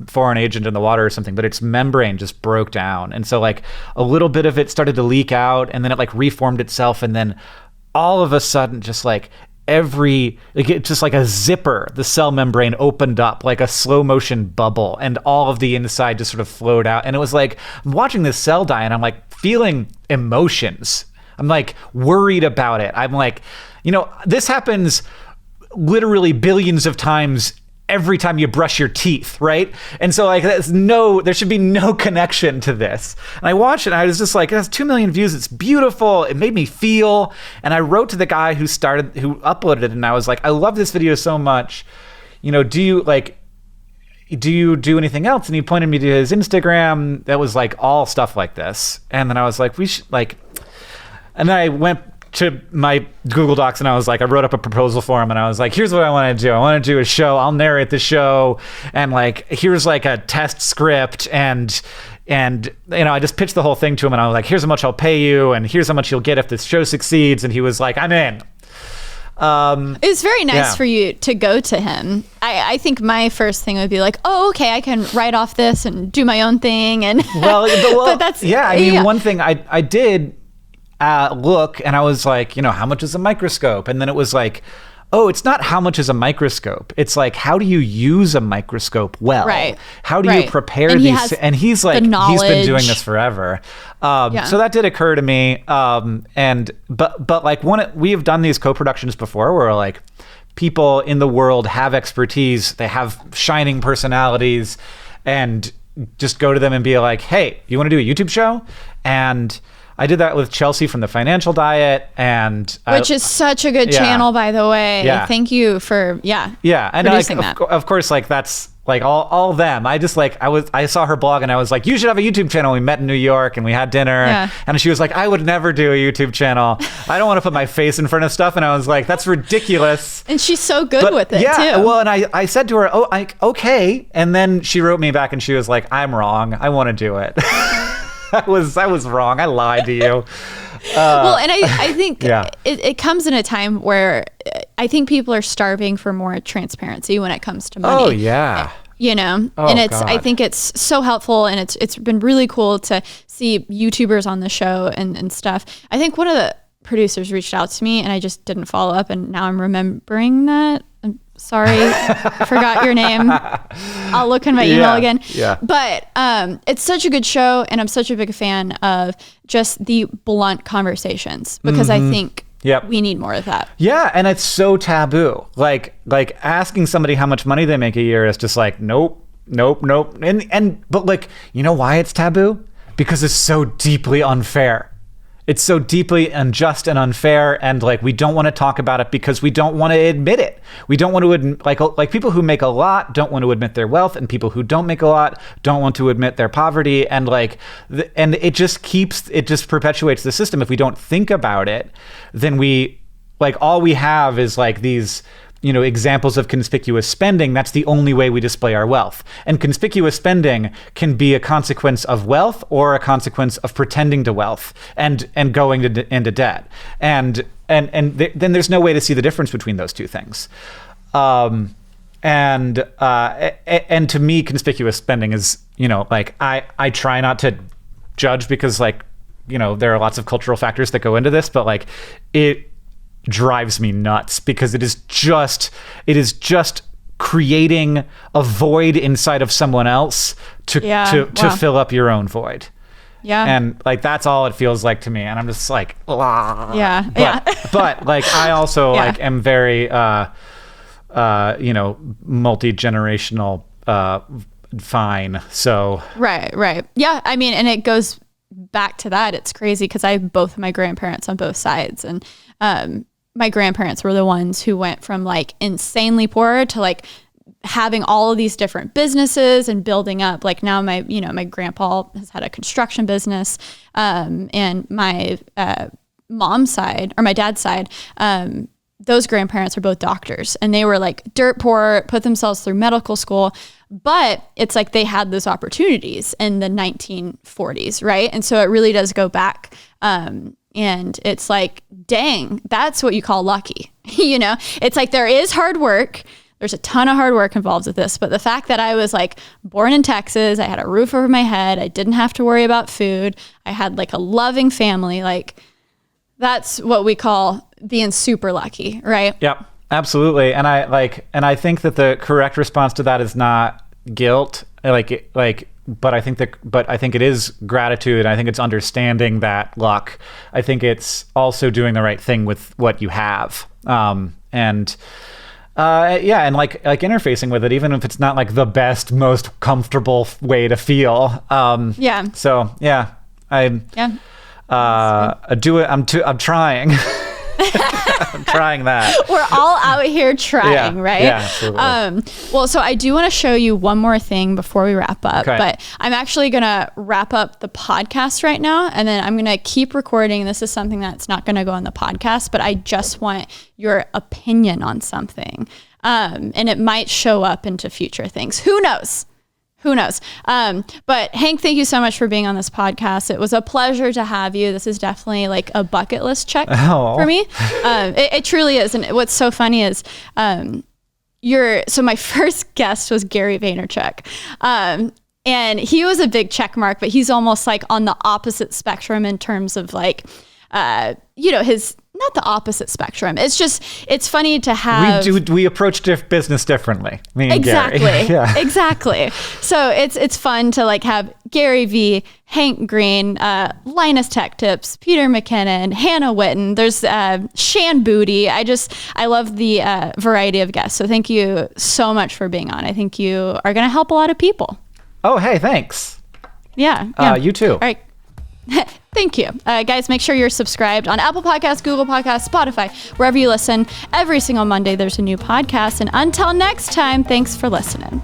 [SPEAKER 2] foreign agent in the water or something, but its membrane just broke down. And so like a little bit of it started to leak out, and then it like reformed itself. And then all of a sudden, just like just like a zipper, the cell membrane opened up like a slow motion bubble, and all of the inside just sort of flowed out. And it was like, I'm watching this cell die, and I'm like feeling emotions. I'm like worried about it. I'm like, you know, this happens literally billions of times every time you brush your teeth, right? And so like there should be no connection to this. And I watched it, and I was just like, it has 2 million views. It's beautiful. It made me feel. And I wrote to the guy who uploaded it, and I was like, I love this video so much. You know, do you do anything else? And he pointed me to his Instagram that was like all stuff like this. And then I was like, we should like, and then I went to my Google Docs and I was like, I wrote up a proposal for him and I was like, here's what I want to do. I want to do a show. I'll narrate the show. And like, here's like a test script. And I just pitched the whole thing to him and I was like, here's how much I'll pay you. And here's how much you'll get if this show succeeds. And he was like, I'm in.
[SPEAKER 1] It was very nice for you to go to him. I think my first thing would be like, oh, okay, I can write off this and do my own thing. And but that's
[SPEAKER 2] one thing I did look and I was like, how much is a microscope? And then it was like, oh, it's not how much is a microscope. It's like, how do you use a microscope well?
[SPEAKER 1] Right.
[SPEAKER 2] How do you prepare these? And he's like, he's been doing this forever. So that did occur to me. But like we have done these co-productions before where like people in the world have expertise. They have shining personalities and just go to them and be like, hey, you want to do a YouTube show? And I did that with Chelsea from the Financial Diet, which is such a good channel, by the way. Yeah. Thank you for and
[SPEAKER 1] producing that.
[SPEAKER 2] Of course, like that's like all them. I just like I saw her blog and I was like, you should have a YouTube channel. We met in New York and we had dinner, and she was like, I would never do a YouTube channel. I don't want to put my face in front of stuff. And I was like, that's ridiculous.
[SPEAKER 1] And she's so good with it too.
[SPEAKER 2] Well, and I said to her, okay, and then she wrote me back and she was like, I'm wrong. I want to do it. I was wrong. I lied to you.
[SPEAKER 1] Well, and I think it comes in a time where I think people are starving for more transparency when it comes to money.
[SPEAKER 2] Oh yeah.
[SPEAKER 1] And I think it's so helpful, and it's been really cool to see YouTubers on the show and stuff. I think one of the producers reached out to me and I just didn't follow up, and now I'm remembering that. I'm sorry, I forgot your name. I'll look in my email again.
[SPEAKER 2] Yeah.
[SPEAKER 1] But it's such a good show, and I'm such a big fan of just the blunt conversations, because I think we need more of that.
[SPEAKER 2] Yeah, and it's so taboo. Like asking somebody how much money they make a year is just like, nope. But like, you know why it's taboo? Because it's so deeply unfair. It's so deeply unjust and unfair, and like we don't want to talk about it because we don't want to admit it. We don't want to admit, like people who make a lot don't want to admit their wealth, and people who don't make a lot don't want to admit their poverty, and and it just perpetuates the system. If we don't think about it, then we all we have is like these examples of conspicuous spending. That's the only way we display our wealth. And conspicuous spending can be a consequence of wealth or a consequence of pretending to wealth and going into debt. And then there's no way to see the difference between those two things. And to me, conspicuous spending is, I try not to judge because there are lots of cultural factors that go into this, but it drives me nuts because it is just creating a void inside of someone else to fill up your own void.
[SPEAKER 1] Yeah.
[SPEAKER 2] And that's all it feels like to me. And I'm just like, ah.
[SPEAKER 1] Yeah.
[SPEAKER 2] But I also am very, multi-generational, fine. So.
[SPEAKER 1] Right. Yeah. I mean, and it goes back to that. It's crazy because I have both my grandparents on both sides, and, my grandparents were the ones who went from insanely poor to having all of these different businesses and building up. Now my grandpa has had a construction business, and my mom's side, or my dad's side, those grandparents are both doctors, and they were dirt poor, put themselves through medical school, but it's they had those opportunities in the 1940s, right? And so it really does go back. And it's dang, that's what you call lucky. It's there is hard work. There's a ton of hard work involved with this. But the fact that I was born in Texas, I had a roof over my head, I didn't have to worry about food, I had a loving family, that's what we call being super lucky, right?
[SPEAKER 2] Yep, absolutely. And I think that the correct response to that is not guilt. But I think it is gratitude. I think it's understanding that luck. I think it's also doing the right thing with what you have. And interfacing with it, even if it's not the best, most comfortable way to feel. So yeah, I do it. I'm trying. I'm trying that.
[SPEAKER 1] We're all out here trying, right?
[SPEAKER 2] Yeah, absolutely.
[SPEAKER 1] Well, so I do want to show you one more thing before we wrap up,
[SPEAKER 2] Okay.
[SPEAKER 1] but I'm actually going to wrap up the podcast right now, and then I'm going to keep recording. This is something that's not going to go on the podcast, but I just want your opinion on something. And it might show up into future things. Who knows? But Hank, thank you so much for being on this podcast. It was a pleasure to have you. This is definitely like a bucket list check for me. It truly is. And what's so funny is, so my first guest was Gary Vaynerchuk. And he was a big check mark, but he's almost like on the opposite spectrum in terms of like, not the opposite spectrum. It's funny to have.
[SPEAKER 2] We approach business differently. Me and
[SPEAKER 1] exactly.
[SPEAKER 2] Gary. Yeah.
[SPEAKER 1] Exactly. So it's fun to like have Gary V, Hank Green, Linus Tech Tips, Peter McKinnon, Hannah Witten. There's Shan Booty. I love the variety of guests. So thank you so much for being on. I think you are going to help a lot of people.
[SPEAKER 2] Oh, hey, thanks.
[SPEAKER 1] Yeah.
[SPEAKER 2] You too.
[SPEAKER 1] All right. Thank you. Guys, make sure you're subscribed on Apple Podcasts, Google Podcasts, Spotify, wherever you listen. Every single Monday, there's a new podcast. And until next time, thanks for listening.